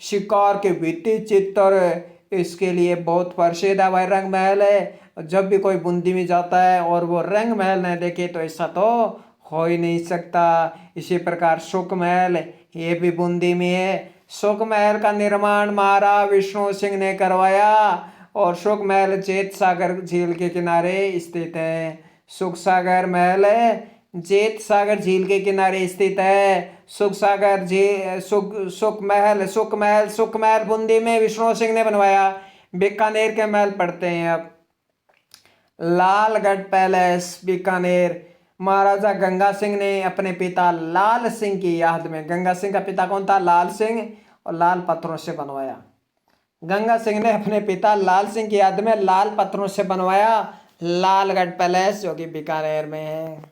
शिकार के भित्ति चित्र, इसके लिए बहुत प्रसिद्ध है भाई रंग महल है। जब भी कोई बूंदी में जाता है और वो रंग महल न देखे तो ऐसा तो हो ही नहीं सकता। इसी प्रकार सुख महल ये भी बूंदी में है। सुख महल का निर्माण महाराजा विष्णु सिंह ने करवाया और सुख महल जेत सागर झील के किनारे स्थित है। सुख सागर महल है जेत सागर झील के किनारे स्थित है। सुख सागर झील सुख महल बूंदी में विष्णु सिंह ने बनवाया। बीकानेर के महल पढ़ते हैं अब। लालगढ़ पैलेस बीकानेर, महाराजा गंगा सिंह ने अपने पिता लाल सिंह की याद में, गंगा सिंह का पिता कौन था? लाल सिंह, और लाल पत्थरों से बनवाया। गंगा सिंह ने अपने पिता लाल सिंह की याद में लाल पत्थरों से बनवाया लालगढ़ पैलेस जो कि बीकानेर में है।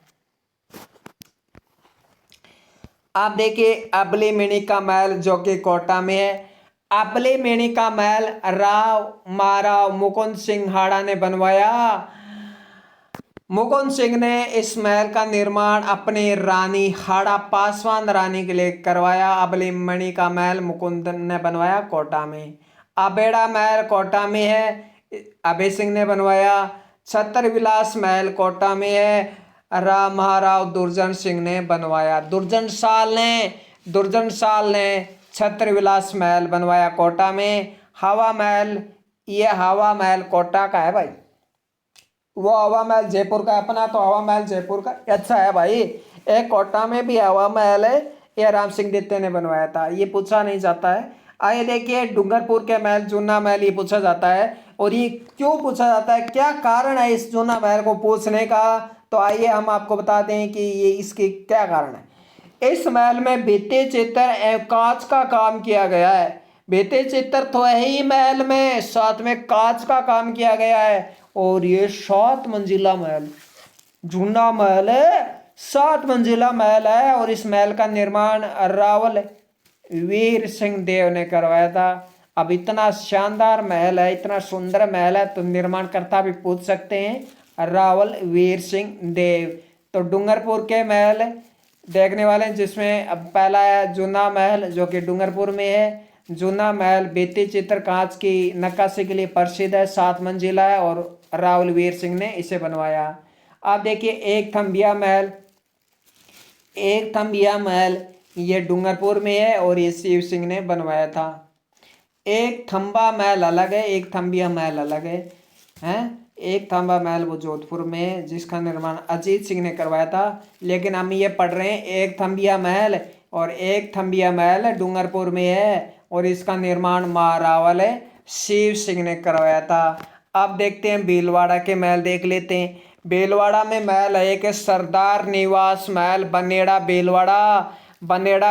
आप देखिए अबली मिनी का महल जो कि कोटा में है। अबली मिनी का महल राव महाराव मुकुंद सिंह हाड़ा ने बनवाया। मुकुंद सिंह ने इस महल का निर्माण अपनी रानी हाड़ा पासवान रानी के लिए करवाया। अबली मणि का महल मुकुंद ने बनवाया कोटा में। अबेड़ा महल कोटा में है, अभय सिंह ने बनवाया। छत्र विलास महल कोटा में है, राम महाराव दुर्जन सिंह ने बनवाया। दुर्जन साल ने छत्र विलास महल बनवाया कोटा में। हवा महल, ये हवा महल कोटा का है भाई। वो हवा महल जयपुर का, अपना तो हवा महल जयपुर का अच्छा है भाई। एक कोटा में भी हवा महल है, ये राम सिंह द्वितीय ने बनवाया था, ये पूछा नहीं जाता है। आइए देखिए डूंगरपुर के महल, जूना महल, ये पूछा जाता है। और ये क्यों पूछा जाता है, क्या कारण है इस जूना महल को पूछने का, तो आइए हम आपको बता दें कि ये इसके क्या कारण है। इस महल में भित्ति चित्र एवं कांच का काम किया गया है। भित्ति चित्र तो है ही महल में, साथ में कांच का काम किया गया है। और ये 7 मंजिला महल, जूना महल है, 7 मंजिला महल है। और इस महल का निर्माण रावल वीर सिंह देव ने करवाया था। अब इतना शानदार महल है, इतना सुंदर महल है, तो निर्माणकर्ता भी पूछ सकते हैं रावल वीर सिंह देव। तो डूंगरपुर के महल देखने वाले हैं, जिसमें अब पहला है जूना महल जो कि डूंगरपुर में है। जूना महल भित्ति चित्र कांच की नक्काशी के लिए प्रसिद्ध है, 7 मंजिला है और रावल वीर सिंह ने इसे बनवाया। आप देखिए एक थम्बिया महल ये डूंगरपुर में है और ये शिव सिंह ने बनवाया था। एक थंबा महल अलग है, एक थम्बिया महल अलग है, हैं। एक थंबा महल वो जोधपुर में है, जिसका निर्माण अजीत सिंह ने करवाया था। लेकिन हम ये पढ़ रहे हैं एक थम्बिया महल, और एक थम्बिया महल डूंगरपुर में है और इसका निर्माण महारावल शिव सिंह ने करवाया था। अब देखते हैं भीलवाड़ा के महल देख लेते हैं। भीलवाड़ा में महल है एक सरदार निवास महल, बनेड़ा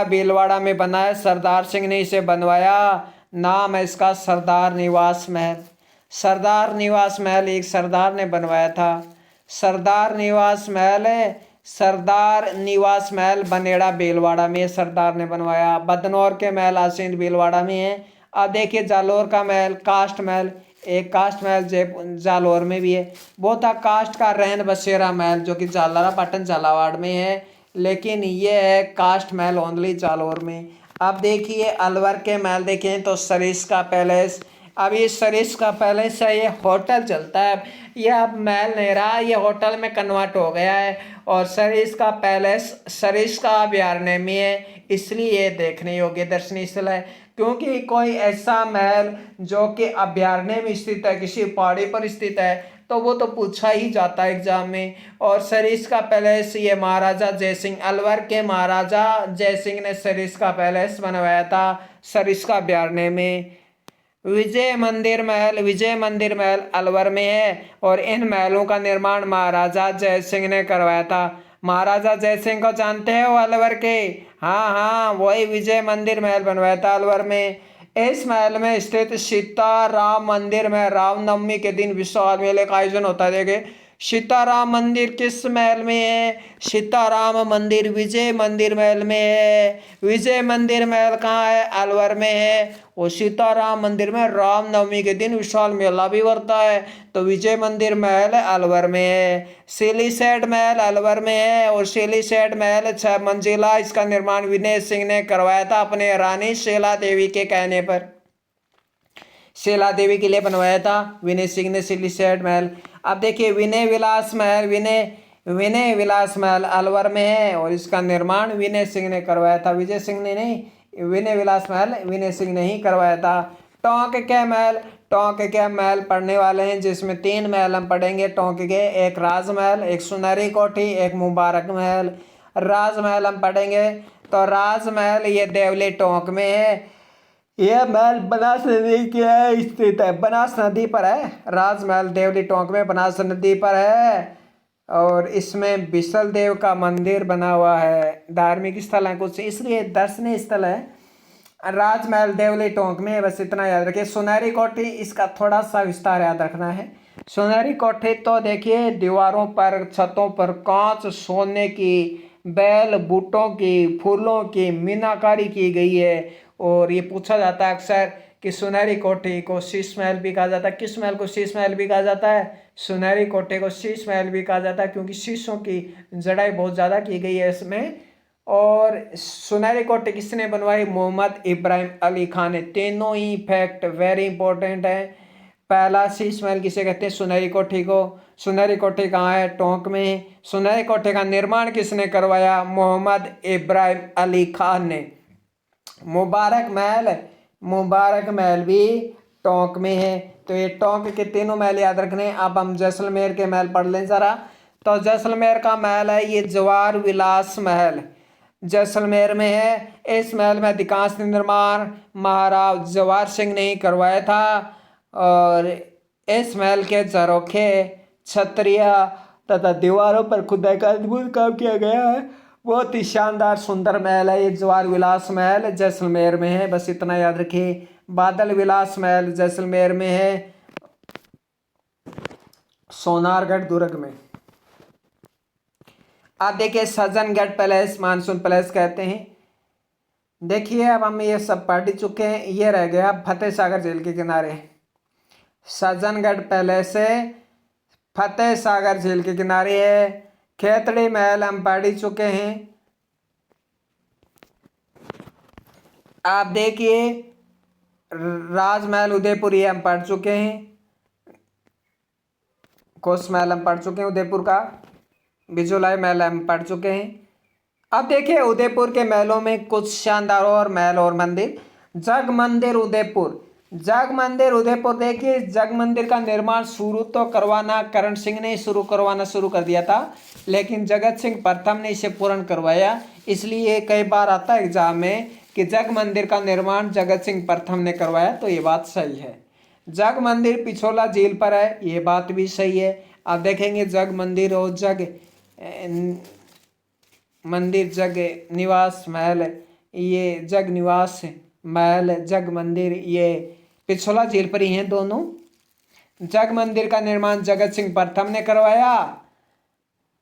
भीलवाड़ा में बना है, सरदार सिंह ने इसे बनवाया। नाम है इसका सरदार निवास महल। सरदार निवास महल एक सरदार ने बनवाया था। सरदार निवास महल बनेड़ा भीलवाड़ा में सरदार ने बनवाया। बदनौर के महल आसीन भीलवाड़ा में है। अब देखिए जालौर का महल, कास्ट महल, एक कास्ट महल जालौर में भी है। वो था कास्ट का रैन बसेरा महल जो कि झालरापाटन झालावाड़ में है, लेकिन ये है कास्ट महल ओनली जालौर में। अब देखिए अलवर के महल देखें तो सरिस्का पैलेस। अब ये सरिस्का पैलेस है, ये होटल चलता है, ये अब महल नहीं रहा, ये होटल में कन्वर्ट हो गया है। और सरिस्का पैलेस सरिस्का अभयारण्य में है, इसलिए ये देखने योग्य दर्शनीय स्थल है। क्योंकि कोई ऐसा महल जो कि अभयारण्य में स्थित है, किसी पहाड़ी पर स्थित है, तो वो तो पूछा ही जाता है एग्जाम में। और सरिस्का पैलेस ये महाराजा जयसिंह, अलवर के महाराजा जयसिंह ने सरिस्का पैलेस बनवाया था सरिस्का अभयारण्य में। विजय मंदिर महल अलवर में है और इन महलों का निर्माण महाराजा जयसिंह ने करवाया था। महाराजा जयसिंह को जानते हैं, वो अलवर के, हाँ वही विजय मंदिर महल बनवाया था अलवर में। इस महल में स्थित सीताराम मंदिर में रामनवमी के दिन विशाल मेले का आयोजन होता है। देखिए सीताराम मंदिर किस महल में है, सीताराम मंदिर विजय मंदिर महल में है। विजय मंदिर महल कहाँ है, अलवर में है। और सीताराम मंदिर में रामनवमी के दिन विशाल मेला भी बढ़ता है, तो विजय मंदिर महल अलवर में है। सिलीसेट महल अलवर में है और सिलीसेट महल 6 मंजिला, इसका निर्माण विनय सिंह ने करवाया था अपने रानी शैला देवी के कहने पर। शैला देवी के लिए बनवाया था विनय सिंह ने सिलीसेट महल। अब देखिए विनय विलास महल अलवर में है और इसका निर्माण विनय सिंह ने करवाया था, विजय सिंह ने नहीं। विनय विलास महल विनय सिंह ने ही करवाया था। टोंक के महल पढ़ने वाले हैं, जिसमें 3 महल हम पढ़ेंगे टोंक के, एक राजमहल, एक सुनहरी कोठी, एक मुबारक महल। राजमहल हम पढ़ेंगे, तो राजमहल ये देवली टोंक में है। यह महल बनास नदी के स्थित है, बनास नदी पर है। राजमहल देवली टोंक में बनास नदी पर है और इसमें बिसल देव का मंदिर बना हुआ है। धार्मिक स्थल है कुछ, इसलिए दर्शनीय स्थल है। राजमहल देवली टोंक में, बस इतना याद रखिए। सुनहरी कोठी इसका थोड़ा सा विस्तार याद रखना है। सुनहरी कोठी तो देखिए दीवारों पर, छतों पर कांच, सोने की, बैल बूटों की, फूलों की मीनाकारी की गई है। और ये पूछा जाता है अक्सर कि सुनहरी कोठी को शीश महल भी कहा जाता है। किस महल को शीश महल भी कहा जाता है? सुनहरी कोठी को शीश महल भी कहा जाता है, क्योंकि शीशों की जड़ाई बहुत ज़्यादा की गई है इसमें। और सुनहरी कोठी किसने बनवाई? मोहम्मद इब्राहिम अली खान ने। तीनों ही फैक्ट वेरी इंपॉर्टेंट है। पहला, शीश महल किसे कहते हैं? सुनहरी कोठी को। सुनहरी कोठी कहाँ है? टोंक में है। सुनहरी कोठी का निर्माण किसने करवाया? मोहम्मद इब्राहिम अली खान ने। मुबारक महल, मुबारक महल भी टोंक में है। तो ये टोंक के तीनों महल याद रखने। अब हम जैसलमेर के महल पढ़ लें जरा। तो जैसलमेर का महल है ये जवार विलास महल, जैसलमेर में है। इस महल में अधिकांश निर्माण महाराज जवार सिंह ने ही करवाया था। और इस महल के झरोखे, छतरिया तथा दीवारों पर खुदाई का अद्भुत काम किया गया है। बहुत ही शानदार सुंदर महल है ये जवार विलास महल, जैसलमेर में है। बस इतना याद रखिए। बादल विलास महल जैसलमेर में है, सोनारगढ़ दुर्ग में। अब देखिए सज्जनगढ़ पैलेस, मानसून पैलेस कहते हैं। देखिए अब हम ये सब पढ़ चुके हैं। ये रह गया फतेह सागर झील के किनारे। सज्जनगढ़ पैलेस है, फतेह सागर झील के किनारे है। खेतड़ी महल हम पढ़ ही चुके हैं। आप देखिए राजमहल उदयपुर ये हम पढ़ चुके हैं। कोस महल हम पढ़ चुके हैं उदयपुर का। बिजोलाई महल हम पढ़ चुके हैं। अब देखिए उदयपुर के महलों में कुछ शानदार और महल और मंदिर। जग मंदिर उदयपुर, जग मंदिर उदयपुर। देखिए जग मंदिर का निर्माण शुरू तो करवाना करण सिंह ने करवाना शुरू कर दिया था, लेकिन जगत सिंह प्रथम ने इसे पूर्ण करवाया। इसलिए कई बार आता है एग्जाम में कि जग मंदिर का निर्माण जगत सिंह प्रथम ने करवाया, तो ये बात सही है। जग मंदिर पिछोला झील पर है, ये बात भी सही है। आप देखेंगे जग मंदिर और जग मंदिर, जग निवास महल, ये जग निवास महल, जग मंदिर ये पिछोला झील पर ही हैं दोनों। जग मंदिर का निर्माण जगत सिंह प्रथम ने करवाया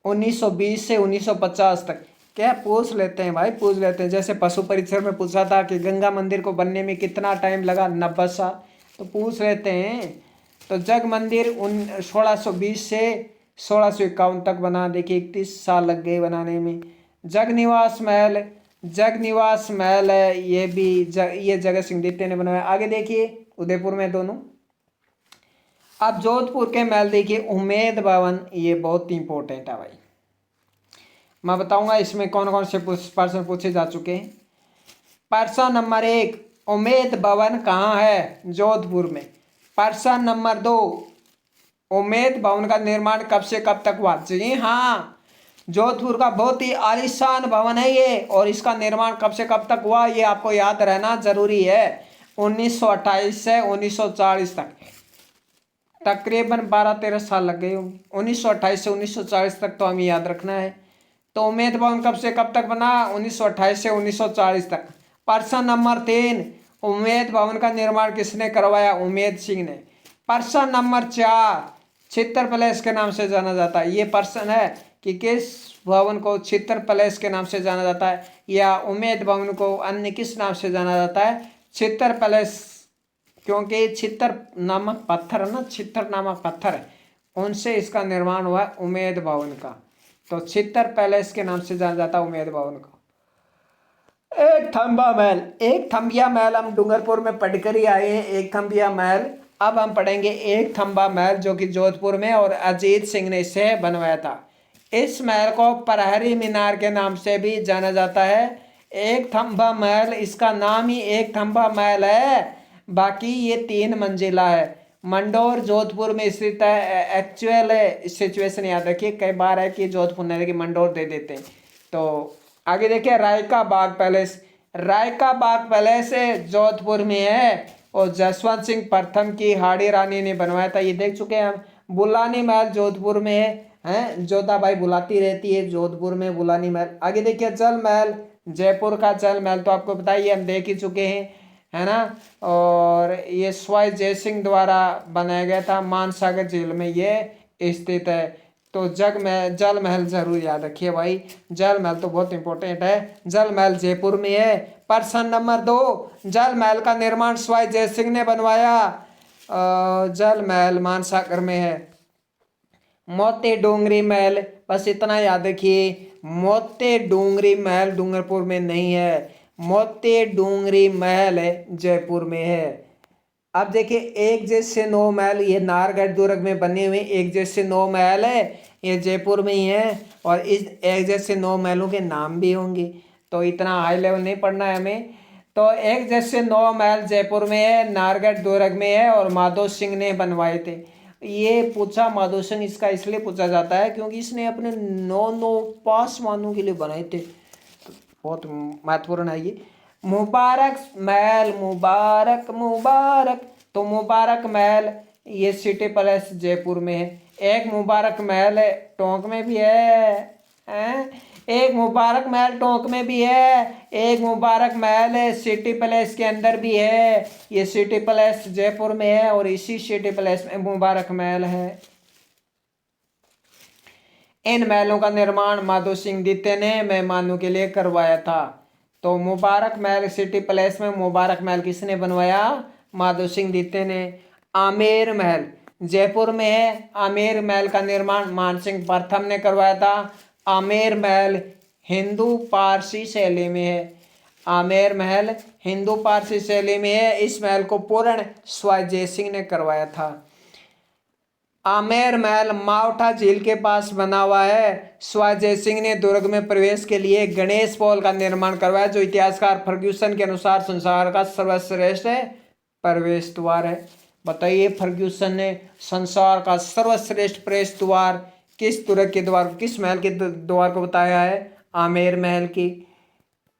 1920 से 1950 तक। क्या पूछ लेते हैं भाई, पूछ लेते हैं। जैसे पशु परीक्षण में पूछा था कि गंगा मंदिर को बनने में कितना टाइम लगा, 90 साल, तो पूछ लेते हैं। तो जग मंदिर 1620 से 1651 तक बना। देखिए 31 साल लग गए बनाने में। जग निवास महल, जग निवास महल है ये भी ये जगत सिंह द्वितीय ने बनवाया। आगे देखिए उदयपुर में दोनों। अब जोधपुर के महल देखिए उम्मेद भवन, ये बहुत ही इंपॉर्टेंट है भाई। मैं बताऊंगा इसमें कौन कौन से प्रश्न पूछे जा चुके हैं। प्रश्न नंबर 1, उम्मेद भवन कहाँ है? जोधपुर में। प्रश्न नंबर 2, उम्मेद भवन का निर्माण कब से कब तक हुआ? जी हाँ, जोधपुर का बहुत ही आलीशान भवन है ये, और इसका निर्माण कब से कब तक हुआ ये आपको याद रहना जरूरी है। 1928 से 1940 तक, तकरीबन 12-13 साल लग गए होंगे। 1928 से 1940 तक तो हमें याद रखना है। तो उम्मेद भवन कब से कब तक बना? 1928 से 1940 तक। प्रश्न नंबर 3, उम्मेद भवन का निर्माण किसने करवाया? उम्मेद सिंह ने। प्रश्न नंबर 4, छित्तर पैलेस के नाम से जाना जाता है। ये प्रश्न है कि किस भवन को छित्तर पैलेस के नाम से जाना जाता है, या उम्मेद भवन को अन्य किस नाम से जाना जाता है? छित्तर पैलेस, क्योंकि छित्तर नामक पत्थर है ना, छित्तर नामक पत्थर है, उनसे इसका निर्माण हुआ उम्मेद भवन का। तो छित्तर पैलेस के नाम से जाना जाता है उम्मेद भवन को। एक थंबा महल, एक थंबिया महल हम डूंगरपुर में पढ़कर ही आए हैं। एक थंबिया महल। अब हम पढ़ेंगे एक थंबा महल, जो कि जोधपुर में और अजीत सिंह ने इसे बनवाया था। इस महल को प्रहरी मीनार के नाम से भी जाना जाता है। एक थंबा महल, इसका नाम ही एक थंबा महल है, बाकी ये 3 मंजिला है। मंडोर जोधपुर में स्थित है। एक्चुअल सिचुएशन याद रखिए, कई बार है कि जोधपुर नहीं कि मंडोर दे देते हैं। तो आगे देखिए राय का बाग पैलेस। राय का बाग पैलेस जोधपुर में है, और जसवंत सिंह प्रथम की हाड़ी रानी ने बनवाया था। ये देख चुके हैं हम। बुलानी महल जोधपुर में है, जोधाबाई बुलाती रहती है जोधपुर में बुलानी महल। आगे देखिए जल महल, जयपुर का जल महल तो आपको बताइए, हम देख ही चुके हैं। है ना। और ये स्वाई जय सिंह द्वारा बनाया गया था, मानसागर झील में ये स्थित है। तो जल महल जरूर याद रखिए भाई, जल महल तो बहुत इंपॉर्टेंट है। जल महल जयपुर में है। प्रश्न नंबर 2, जल महल का निर्माण स्वाई जय सिंह ने बनवाया। जल महल मानसागर में है। मोती डोंगरी महल, बस इतना याद रखिए, मोती डोंगरी महल डूंगरपुर में नहीं है, मोती डोंगरी महल जयपुर में है। अब देखिए, एक जैसे 9 महल ये नाहरगढ़ दुर्ग में बने हुए एक जैसे 9 महल है, ये जयपुर में ही है। और इस एक जैसे 9 महलों के नाम भी होंगे, तो इतना हाई लेवल नहीं पढ़ना है हमें। तो एक जैसे 9 महल जयपुर में है, नाहरगढ़ दुर्ग में है, और माधो सिंह ने बनवाए थे। ये पूछा माधो सिंह, इसका इसलिए पूछा जाता है क्योंकि इसने अपने 9 पासवानों के लिए बनाए थे, बहुत महत्वपूर्ण है ये। मुबारक महल, मुबारक मुबारक, तो मुबारक महल ये सिटी पैलेस जयपुर में है। एक मुबारक महल है टोंक में भी है, एक मुबारक महल टोंक में भी है, एक मुबारक महल है सिटी पैलेस के अंदर भी है। ये सिटी पैलेस जयपुर में है और इसी सिटी पैलेस में मुबारक महल है। इन महलों का निर्माण माधो सिंह द्वितीय ने मेहमानों के लिए करवाया था। तो मुबारक महल सिटी पैलेस में मुबारक महल किसने बनवाया? माधो सिंह द्वितीय ने। आमेर महल जयपुर में है, आमेर महल का निर्माण मानसिंह प्रथम ने करवाया था। आमेर महल हिंदू पारसी शैली में है, आमेर महल हिंदू पारसी शैली में है। इस महल को पूर्ण स्वाई जय सिंह ने करवाया था। आमेर महल मावठा झील के पास बना हुआ है। स्वाई जय सिंह ने दुर्ग में प्रवेश के लिए गणेश पोल का निर्माण करवाया, जो इतिहासकार फर्ग्यूसन के अनुसार संसार का सर्वश्रेष्ठ प्रवेश द्वार है। बताइए, फर्ग्यूसन ने संसार का सर्वश्रेष्ठ प्रवेश द्वार किस दुर्ग के द्वार, किस महल के द्वार को बताया है? आमेर महल की।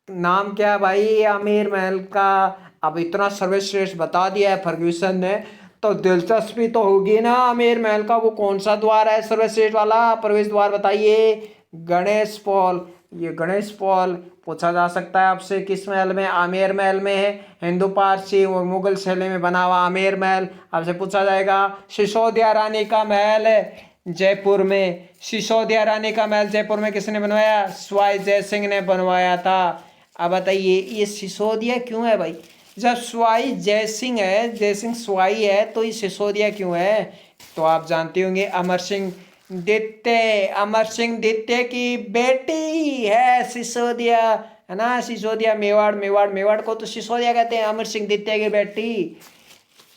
नाम क्या भाई आमेर महल का? अब इतना सर्वश्रेष्ठ बता दिया है फर्ग्यूसन ने, तो दिलचस्पी तो होगी ना आमेर महल का। वो कौन सा द्वार है सर्वश्रेष्ठ वाला प्रवेश द्वार? बताइए। गणेश पॉल। ये गणेश पॉल पूछा जा सकता है आपसे किस महल में? आमेर महल में है। हिंदू पारसी और मुगल शैली में बना हुआ आमेर महल आपसे पूछा जाएगा। सिसोदिया रानी का महल जयपुर में, सिसोदिया रानी का महल जयपुर में किसने बनवाया? स्वाई जय सिंह ने बनवाया था। अब बताइए, ये सिसोदिया क्यों है भाई? जब स्वाई जय सिंह है, जय सिंह स्वाई है, तो ये सिसोदिया क्यों है? तो आप जानते होंगे, अमर सिंह द्वितीय, अमर सिंह द्वितीय की बेटी है सिसोदिया, है ना। सिसोदिया मेवाड़, मेवाड़ को तो सिसोदिया कहते हैं। अमर सिंह द्वितीय की बेटी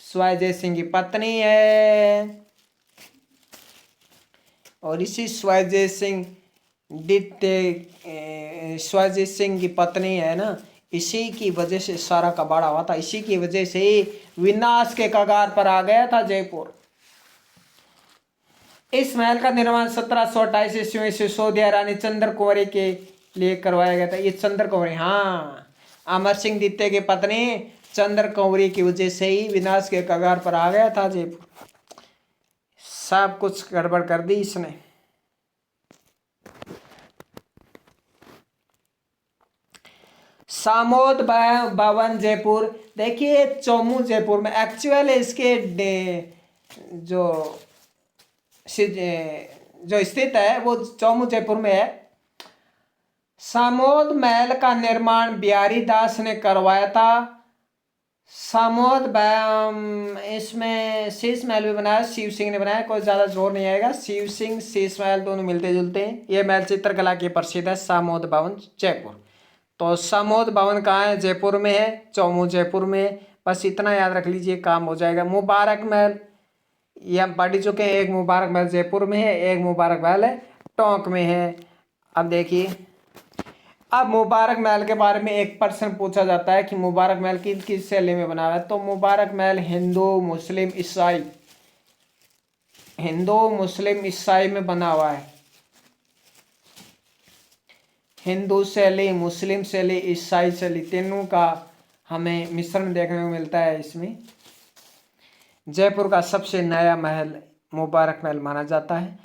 स्वाई जय सिंह की पत्नी है। और इसी स्वाई जय सिंह द्वितीय, स्वाई जय सिंह की पत्नी है ना, इसी की वजह से सारा कबाड़ा हुआ था, इसी की वजह से विनाश के कगार पर आ गया था जयपुर। इस महल का निर्माण 1728 ईस्वी में सिसोदिया रानी चंद्र कुंवरी के लिए करवाया गया था। ये चंद्र कुंवरी, हाँ, अमर सिंह द्वितीय की पत्नी चंद्र कुंवरी की वजह से ही विनाश के कगार पर आ गया था जयपुर। सब कुछ गड़बड़ कर दी इसने। सामोद भवन जयपुर, देखिए चौमू जयपुर में, एक्चुअल इसके जो स्थित है वो चौमू जयपुर में है। सामोद महल का निर्माण बिहारी दास ने करवाया था। सामोद इसमें शीश महल भी बनाया, शिव सिंह ने बनाया, कोई ज़्यादा जोर नहीं आएगा। शिव सिंह शीश महल दोनों मिलते जुलते हैं। ये महल चित्रकला की प्रसिद्ध है, सामोद भवन जयपुर। तो सामोद भवन कहाँ है? जयपुर में है, चौमू जयपुर में है। बस इतना याद रख लीजिए, काम हो जाएगा। मुबारक महल ये हम पढ़ चुके हैं, एक मुबारक महल जयपुर में है, एक मुबारक महल टोंक में है। अब देखिए, अब मुबारक महल के बारे में एक प्रश्न पूछा जाता है कि मुबारक महल किस शैली में बना है? तो मुबारक महल हिंदू मुस्लिम ईसाई, हिंदू मुस्लिम ईसाई में बना हुआ है। हिंदू शैली, मुस्लिम शैली, ईसाई शैली, तीनों का हमें मिश्रण देखने को मिलता है इसमें। जयपुर का सबसे नया महल मुबारक महल माना जाता है।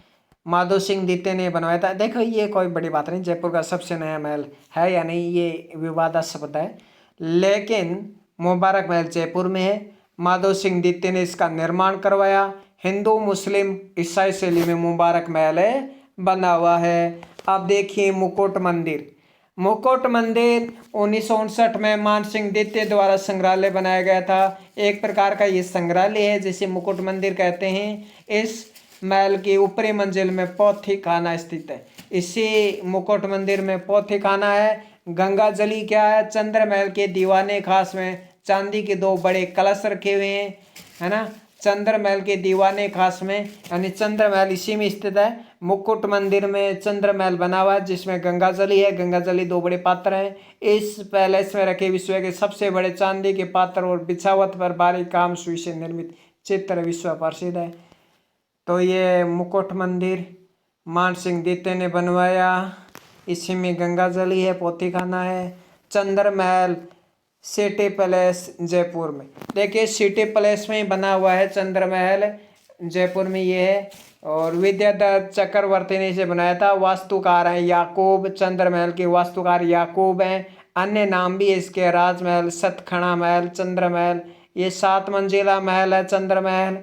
माधो सिंह द्वितीय ने बनवाया था। देखो, ये कोई बड़ी बात नहीं, जयपुर का सबसे नया महल है या नहीं ये विवादास्पद है, लेकिन मुबारक महल जयपुर में है। माधव सिंह द्वितीय ने इसका निर्माण करवाया। हिंदू मुस्लिम ईसाई शैली में मुबारक महल है बना हुआ है। अब देखिए मुकुट मंदिर। मुकुट मंदिर 1959 में मान सिंह द्वितीय द्वारा संग्रहालय बनाया गया था। एक प्रकार का ये संग्रहालय है जिसे मुकुट मंदिर कहते हैं। इस महल की ऊपरी मंजिल में पोथी खाना स्थित है। इसी मुकुट मंदिर में पोथी खाना है। गंगा जली क्या है, चंद्र महल के दीवाने खास में चांदी के 2 बड़े कलश रखे हुए हैं, है ना। चंद्र महल के दीवाने खास में, यानी चंद्र महल इसी में स्थित है। मुकुट मंदिर में चंद्र महल बना हुआ है जिसमें गंगा जली है। गंगा जली 2 बड़े पात्र हैं। इस पैलेस में रखे विश्व के सबसे बड़े चांदी के पात्र और बिछावट पर बारीक काम सुई से निर्मित चित्र विश्व प्रसिद्ध है। तो ये मुकुट मंदिर मान सिंह द्वितीय ने बनवाया। इसी में गंगा जली है, पोथी खाना है। चंद्र महल सिटी पैलेस जयपुर में, देखिए सिटी पैलेस में ही बना हुआ है चंद्र महल, जयपुर में ये है। और विद्याधर चक्रवर्ती ने इसे बनाया था। वास्तुकार हैं याकूब। चंद्र महल के वास्तुकार याकूब हैं। अन्य नाम भी है इसके, राजमहल, सतखड़ा महल, चंद्र महल। ये 7 मंजिला महल है चंद्र महल।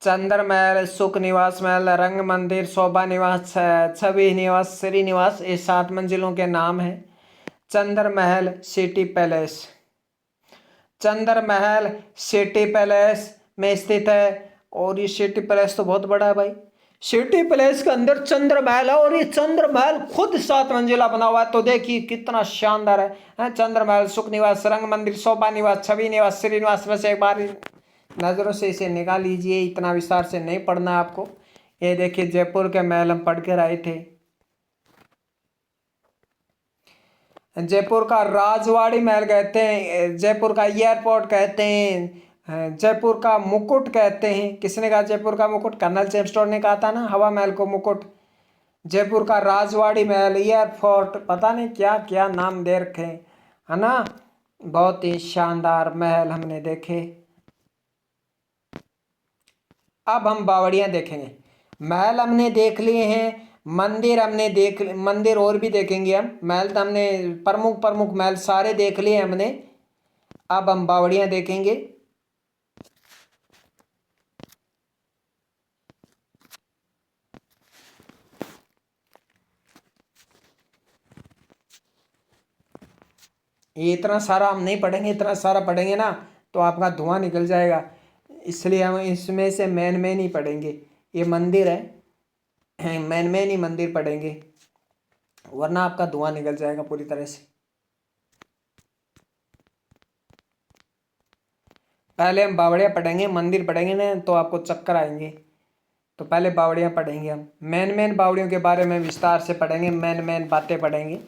चंद्र महल, सुख निवास महल, रंग मंदिर, शोभा निवास, छवि निवास, श्री निवास, ये 7 मंजिलों के नाम हैं। चंद्र महल सिटी पैलेस, चंद्र महल सिटी पैलेस में स्थित है। और ये सिटी पैलेस तो बहुत बड़ा है भाई। सिटी पैलेस के अंदर चंद्र महल है और ये चंद्र महल खुद 7 मंजिला बना हुआ है। तो देखिए कितना शानदार है। चंद्र महल, सुख निवास, रंग मंदिर, शोभा निवास, छवि निवास, श्री निवास। बस एक बार नजरों से इसे निकाल लीजिए, इतना विस्तार से नहीं पढ़ना आपको। ये देखिए जयपुर के महल हम पढ़ कर आए थे। जयपुर का राजवाड़ी महल कहते हैं, जयपुर का एयरपोर्ट कहते हैं, जयपुर का मुकुट कहते हैं। किसने कहा जयपुर का मुकुट? कर्नल चेम्स्टोन ने कहा था ना, हवा महल को मुकुट। जयपुर का राजवाड़ी महल, एयरपोर्ट, पता नहीं क्या क्या नाम दे रखे है ना। बहुत ही शानदार महल हमने देखे। अब हम बावड़ियां देखेंगे। महल हमने देख लिए हैं, मंदिर हमने मंदिर और भी देखेंगे हम। महल तो हमने प्रमुख प्रमुख महल सारे देख लिए हमने। अब हम बावड़ियां देखेंगे। ये इतना सारा हम नहीं पढ़ेंगे, इतना सारा पढ़ेंगे ना तो आपका धुआं निकल जाएगा, इसलिए हम इसमें से मेन ही पढ़ेंगे। ये मंदिर है, मेन ही मंदिर पढ़ेंगे, वरना आपका धुआं निकल जाएगा पूरी तरह से। पहले हम बावड़ियाँ पढ़ेंगे, मंदिर पढ़ेंगे ना तो आपको चक्कर आएंगे। तो पहले बावड़ियाँ पढ़ेंगे हम, मेन बावड़ियों के बारे में विस्तार से पढ़ेंगे, मेन बातें पढ़ेंगे।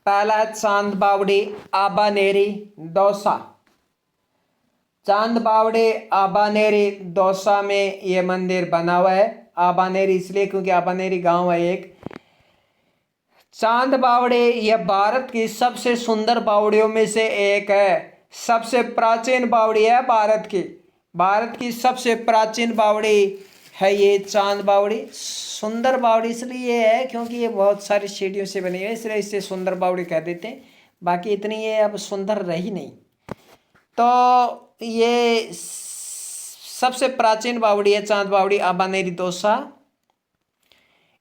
पहला है चांद बावड़ी आबानेरी दौसा। चांद बावड़ी आबानेरी दौसा में ये मंदिर बना हुआ है। आबानेरी इसलिए क्योंकि आबानेरी गांव है एक। चांद बावड़ी यह भारत की सबसे सुंदर बावड़ियों में से एक है। सबसे प्राचीन बावड़ी है भारत की सबसे प्राचीन बावड़ी है ये चांद बावड़ी। सुंदर बावड़ी इसलिए है क्योंकि ये बहुत सारी सीढ़ियों से बनी है, इसलिए इसे सुंदर बावड़ी कह देते हैं। बाकी इतनी ये अब सुंदर रही नहीं। तो ये सबसे प्राचीन बावड़ी है चांद बावड़ी आबानेरी दौसा।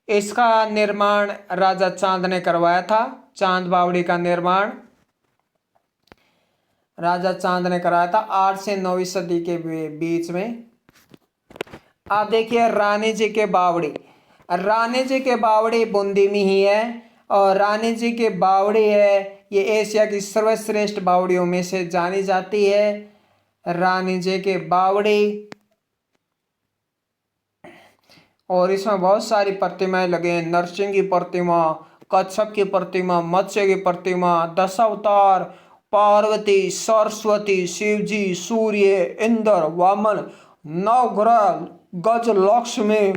इसका निर्माण राजा चांद ने करवाया था। चांद बावड़ी का निर्माण राजा चांद ने कराया था 8 से 9वीं सदी के बीच में। आप देखिए रानी जी के बावड़ी, रानी जी के बावड़ी बूंदी में ही है। और रानी जी के बावड़ी है ये एशिया की सर्वश्रेष्ठ बावड़ियों में से जानी जाती है। रानी जी के बावड़ी, और इसमें बहुत सारी प्रतिमाएं लगे हैं। नरसिंह की प्रतिमा, कच्छप की प्रतिमा, मत्स्य की प्रतिमा, दशावतार, पार्वती, सरस्वती, शिवजी, सूर्य, इंद्र, वामन, नवग्रह, गज लक्ष्मी।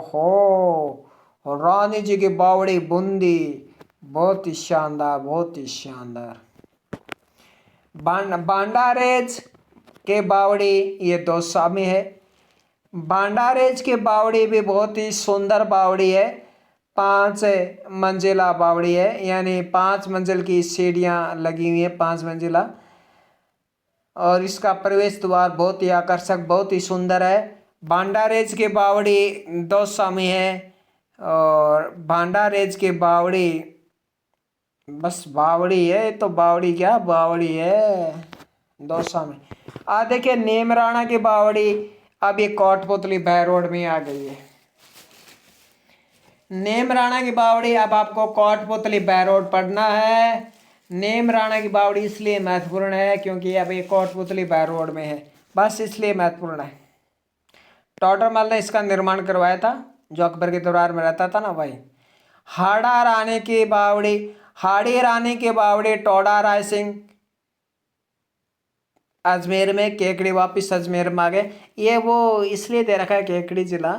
हो रानी जी की बावड़ी बूंदी, बहुत ही शानदार, बहुत ही शानदार। बांडारेज के बावड़ी ये दौसा में है। बांडारेज के बावड़ी भी बहुत ही सुंदर बावड़ी है। 5 मंजिला बावड़ी है, यानी 5 मंजिल की सीढ़ियाँ लगी हुई हैं, 5 मंजिला। और इसका प्रवेश द्वार बहुत ही आकर्षक, बहुत ही सुंदर है। भांडारेज की बावड़ी दौसा में है। और भांडारेज की बावड़ी, बस बावड़ी है तो बावड़ी क्या बावड़ी है, दौसा में। देखिए नेमराणा की बावड़ी अब ये कोटपुतली बाय रोड में आ गई है। नेमराणा की बावड़ी अब आपको कोटपुतली बाय रोड पढ़ना है। नेमराणा की बावड़ी इसलिए महत्वपूर्ण है क्योंकि अब ये कोटपुतली बाय रोड में है, बस इसलिए महत्वपूर्ण है। टोडरमल ने इसका निर्माण करवाया था, जो अकबर के दरबार में रहता था ना भाई। हाड़ा रानी की बावड़ी, हाड़ी रानी की बावड़ी टोडा राय सिंह अजमेर में, केकड़ी वापिस अजमेर में आ गए। ये वो इसलिए दे रखा है केकड़ी जिला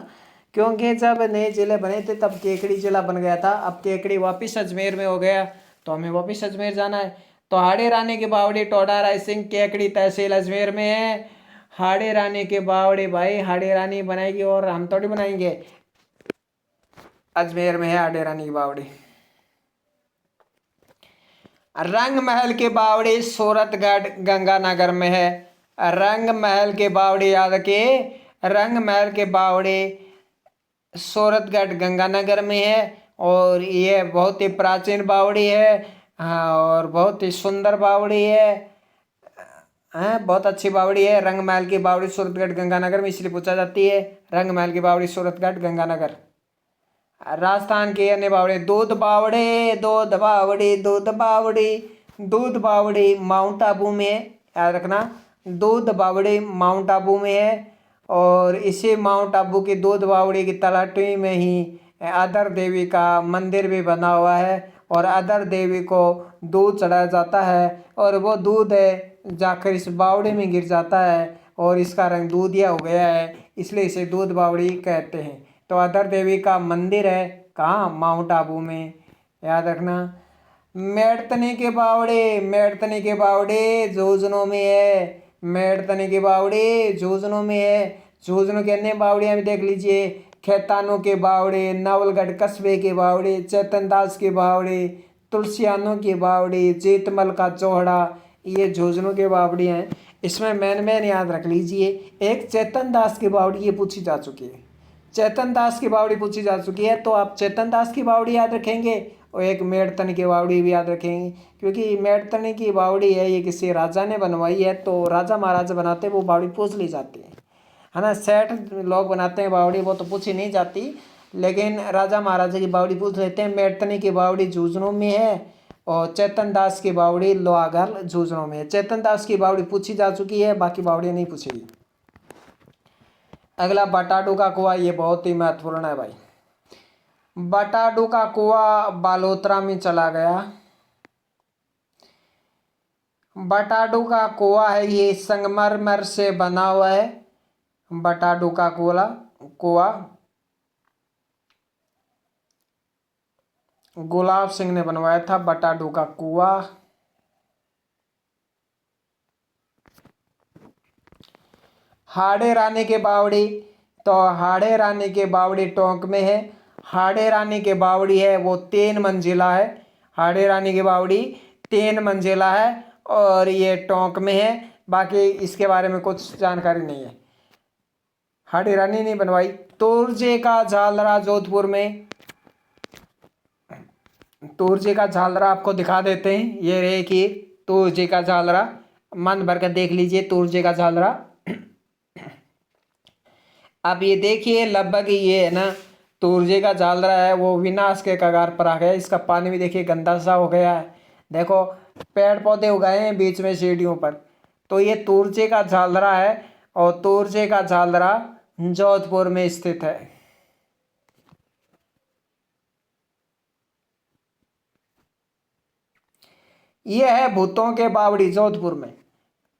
क्योंकि जब नए जिले बने थे तब केकड़ी जिला बन गया था। अब केकड़ी वापिस अजमेर में हो गया तो हमें वापिस अजमेर जाना है। तो हाड़ी रानी की बावड़ी टोडा राय सिंह केकड़ी तहसील अजमेर में है। हाड़ी रानी की बावड़ी भाई, हाड़ी रानी बनाएगी और हम थोड़ी बनाएंगे। अजमेर में है हाड़ी रानी की बावड़ी। रंग महल की बावड़ी सूरतगढ़ गंगानगर में है। रंग महल की बावड़ी याद रखिए, रंग महल की बावड़ी सूरतगढ़ गंगानगर में है। और ये बहुत ही प्राचीन बावड़ी है। हाँ, और बहुत ही सुंदर बावड़ी है। बहुत अच्छी बावड़ी है। रंग महल की बावड़ी सूरतगढ़ गंगानगर में इसलिए पूछा जाती है, रंग महल की बावड़ी सूरतगढ़ गंगानगर। राजस्थान की अन्य बावड़ी, दूध बावड़ी, दूध बावड़ी, दूध बावड़ी, दूध बावड़ी माउंट आबू में है, याद रखना। दूध बावड़ी माउंट आबू में है। और इसी माउंट आबू की दूध बावड़ी की तलहटी में ही अदर देवी का मंदिर भी बना हुआ है। और अदर देवी को दूध चढ़ाया जाता है और वो दूध जाकर इस बावड़ी में गिर जाता है और इसका रंग दूधिया हो गया है, इसलिए इसे दूध बावड़ी कहते हैं। तो अदर देवी का मंदिर है कहाँ, माउंट आबू में, याद रखना। मेड़तनी की बावड़ी, मेड़तनी की बावड़ी झुंझुनू में है। मेड़तनी की बावड़ी झुंझुनू में है। झुंझुनू के अन्य बावड़ियाँ भी देख लीजिए, खेतानों की बावड़ी, नवलगढ़ कस्बे की बावड़ी, चेतन दास की बावड़ी, तुलसियानों की बावड़ी, जीतमल का चौहड़ा, ये झुंझुनू की बावड़ी हैं। इसमें मैन याद रख लीजिए, एक चेतन दास की बावड़ी ये पूछी जा चुकी है, चेतन दास की बावड़ी पूछी जा चुकी है, तो आप चेतन दास की बावड़ी याद रखेंगे और एक मेड़तन की बावड़ी भी याद रखेंगे। क्योंकि मेड़तन की बावड़ी है ये किसी राजा ने बनवाई है, तो राजा महाराजा बनाते वो बावड़ी पूछ ली जाती है ना। सेठ लोग बनाते हैं बावड़ी, वो तो पूछी नहीं जाती, लेकिन राजा महाराजा की बावड़ी पूछ लेते हैं। मेड़तनी की बावड़ी झुंझुनू में है और चेतन दास की बावड़ी लोहागढ़ झुंझुनू में है। चेतन दास की बावड़ी पूछी जा चुकी है, बाकी बावड़ी नहीं पूछेगी। अगला बटाडू का कुआं, ये बहुत ही महत्वपूर्ण है भाई। बटाडू का कुआं बालोतरा में चला गया। बटाडू का कुआं है ये संगमरमर से बना हुआ है। बटाडू का कुआं गुलाब सिंह ने बनवाया था, बटाडू का कुआं। हाड़े रानी की बावड़ी, तो हाड़े रानी की बावड़ी टोंक में है। हाड़े रानी की बावड़ी है वो 3 मंजिला है। हाड़े रानी की बावड़ी 3 मंजिला है और ये टोंक में है। बाकी इसके बारे में कुछ जानकारी नहीं है, हाड़ी रानी नहीं बनवाई। तुरजे का झालरा जोधपुर में, तुरजे का झालरा आपको दिखा देते हैं, ये रहे कि तुरजे का झालरा, मन भर कर देख लीजिए तुरजे का झालरा। अब ये देखिए लगभग ये है ना, तुरजे का झालरा है वो विनाश के कगार पर आ गया। इसका पानी भी देखिए गंदा सा हो गया है, देखो पेड़ पौधे उगाए हैं बीच में सीढ़ियों पर। तो ये तुरजे का झालरा है और तुरजे का झालरा जोधपुर में स्थित है। ये है भूतों के बावड़ी जोधपुर में,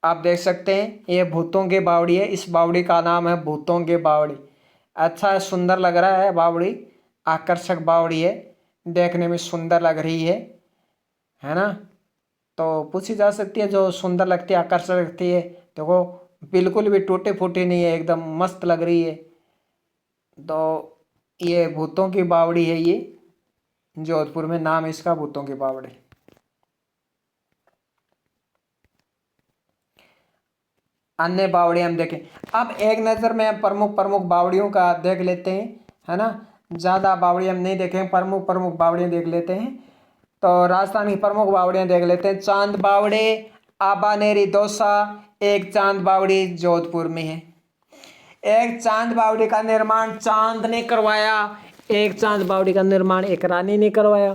आप देख सकते हैं ये भूतों की बावड़ी है। इस बावड़ी का नाम है भूतों की बावड़ी। अच्छा सुंदर लग रहा है बावड़ी, आकर्षक बावड़ी है, देखने में सुंदर लग रही है ना। तो पूछी जा सकती है जो सुंदर लगती है, आकर्षक लगती है, देखो बिल्कुल भी टूटे फूटे नहीं है, एकदम मस्त लग रही है। तो ये भूतों की बावड़ी है ये। जोधपुर में नाम इसका भूतों की बावड़ी। अन्य बावड़ी हम देखें। अब एक नज़र में हम प्रमुख प्रमुख बावड़ियों का देख लेते हैं, है ना। ज़्यादा बावड़ी हम नहीं देखें, प्रमुख प्रमुख बावड़ियाँ देख लेते हैं। तो राजस्थान की प्रमुख बावड़ियाँ देख लेते हैं। चांद बावड़े, आबानेरी दौसा, एक चांद बावड़ी जोधपुर में है। एक चांद बावड़ी का निर्माण चांद ने करवाया, एक चांद बावड़ी का निर्माण एक रानी ने करवाया।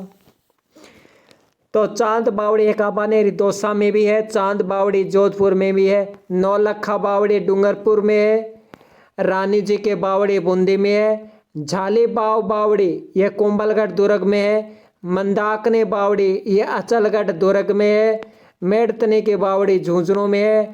तो चांद बावड़ी एक आबानेरी दौसा में भी है, चांद बावड़ी जोधपुर में भी है, नौलखा बावड़ी डूंगरपुर में है, रानी जी के बावड़ी बूंदी में है, झालीबाव बावड़ी यह कुंभलगढ़ दुर्ग में है, मंदाकनी बावड़ी ये अचलगढ़ दुर्ग में है, मेड़तनी की बावड़ी झुंझुनू में है,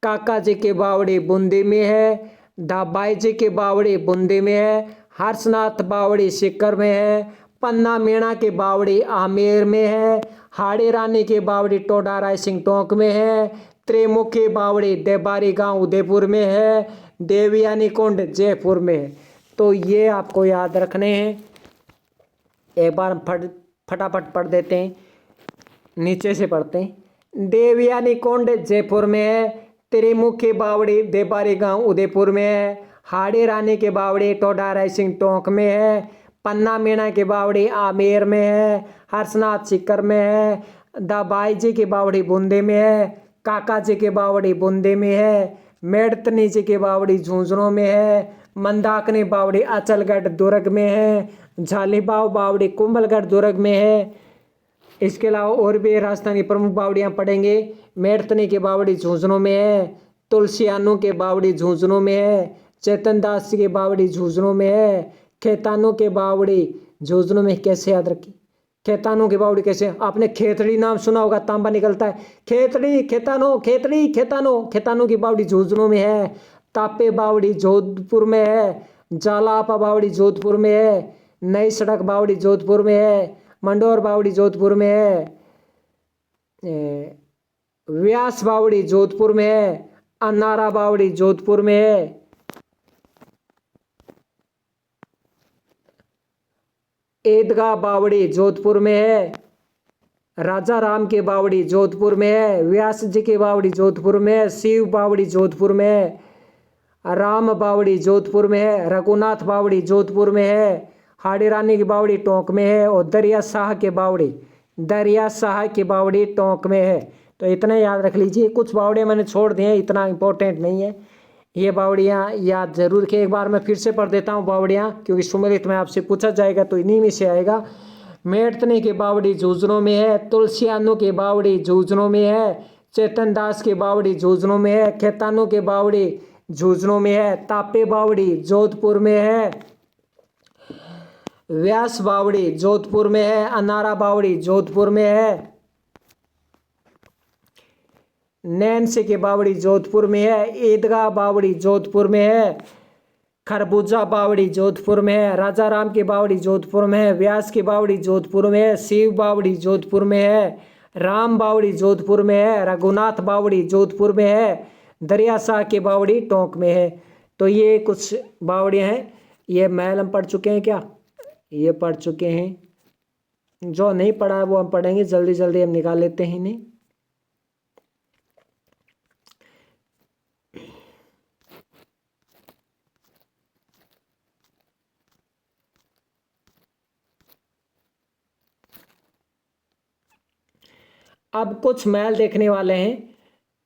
काका जी की बावड़ी बूंदी में है, दाबाई जी की बावड़ी बूंदी में है, हर्षनाथ बावड़ी सीकर में है, पन्ना मीणा की बावड़ी आमेर में है, हाड़ी रानी की बावड़ी टोडा रायसिंह टोंक में है, त्रिमुखी बावड़ी देबारी गांव उदयपुर में है, देवयानी कुंड जयपुर में है। तो ये आपको याद रखने हैं। एक बार फटाफट पढ़ देते हैं, नीचे से पढ़ते हैं। देवयानी कुंड जयपुर में है, त्रिमुखी बावड़ी देबारी गांव उदयपुर में है, हाड़ी रानी की बावड़ी टोडा रायसिंह टोंक में है, पन्ना मीणा की बावड़ी आमेर में है, हर्षनाथ सीकर में है, दाबाई जी की बावड़ी बूंदी में है, काका जी की बावड़ी बूंदी में है, मेड़तनी जी की बावड़ी झुंझुनू में है, मंदाकनी बावड़ी अचलगढ़ दुर्ग में है, झालीबाव बावड़ी कुंभलगढ़ दुर्ग में है। इसके अलावा और भी राजस्थान की प्रमुख बावड़ियाँ पढ़ेंगे। मेड़तनी की बावड़ी झुंझुनू में है, तुलसियानू की बावड़ी झुंझुनू में है, चेतन दास की बावड़ी झुंझुनू में है, खेतानू के बावड़ी झुंझुनू में। कैसे याद रखी खेतानू की बावड़ी? कैसे? आपने खेतड़ी नाम सुना होगा, तांबा निकलता है, खेतड़ी खेतानो खेतड़ी खेतानो। खेतानू की बावड़ी झुंझुनू में है, तापे बावड़ी जोधपुर में है, जालापा बावड़ी जोधपुर में है, नई सड़क बावड़ी जोधपुर में है, मंडोर बावड़ी जोधपुर में है, व्यास बावड़ी जोधपुर में है, अनारा बावड़ी जोधपुर में है, ईदगाह बावड़ी जोधपुर में है, राजा राम की बावड़ी जोधपुर में है, व्यास जी की बावड़ी जोधपुर में है, शिव बावड़ी जोधपुर में है, राम बावड़ी जोधपुर में है, रघुनाथ बावड़ी जोधपुर में है, हाड़ी रानी की बावड़ी टोंक में है, और दरिया शाह की बावड़ी टोंक में है। तो इतना याद रख लीजिए। कुछ बावड़ियाँ मैंने छोड़ दी हैं, इतना इंपॉर्टेंट नहीं है। ये बावड़ियाँ याद जरूर रखें। एक बार मैं फिर से पढ़ देता हूँ बावड़ियाँ, क्योंकि सुमेलित में आपसे पूछा जाएगा तो इन्हीं में से आएगा। मेड़तनी की बावड़ी झुंझुनू में है, तुलसियानू की बावड़ी झुंझुनू में है, चेतन दास की बावड़ी झुंझुनू में है, खेतानू की बावड़ी झुंझुनू में है, तापे बावड़ी जोधपुर में है, व्यास बावड़ी जोधपुर में है, अनारा बावड़ी जोधपुर में है, नैनसी की बावड़ी जोधपुर में है, ईदगाह बावड़ी जोधपुर में है, खरबूजा बावड़ी जोधपुर में है, राजा राम की बावड़ी जोधपुर में है, व्यास की बावड़ी जोधपुर में है, शिव बावड़ी जोधपुर में है, राम बावड़ी जोधपुर में है, रघुनाथ बावड़ी जोधपुर में है, दरिया शाह की बावड़ी टोंक में है। तो ये कुछ बावड़ियाँ हैं। ये महल हम पढ़ चुके हैं क्या? ये पढ़ चुके हैं। जो नहीं पढ़ा है वो हम पढ़ेंगे, जल्दी जल्दी हम निकाल लेते हैं इन्हें। अब कुछ महल देखने वाले हैं,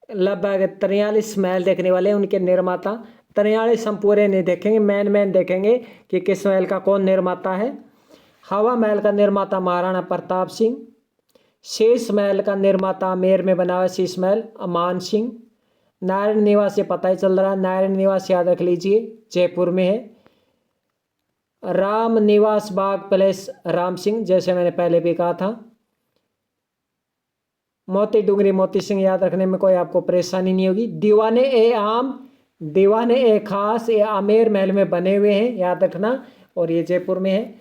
लगभग 43 महल देखने वाले हैं। उनके निर्माता 43 हम पूरे नहीं देखेंगे, मैन देखेंगे कि किस महल का कौन निर्माता है। हवा महल का निर्माता महाराणा प्रताप सिंह, शीश महल का निर्माता आमेर में बना हुआ शीश महल अमान सिंह, नारायण निवास से पता ही चल रहा है, नारायण निवास याद रख लीजिए जयपुर में है, राम निवास बाग पैलेस राम सिंह, जैसे मैंने पहले भी कहा था, मोती डूंगरी मोती सिंह याद रखने में कोई आपको परेशानी नहीं होगी। दीवाने ए आम, दीवाने ए खास, ये आमेर महल में बने हुए हैं, याद रखना, और ये जयपुर में है।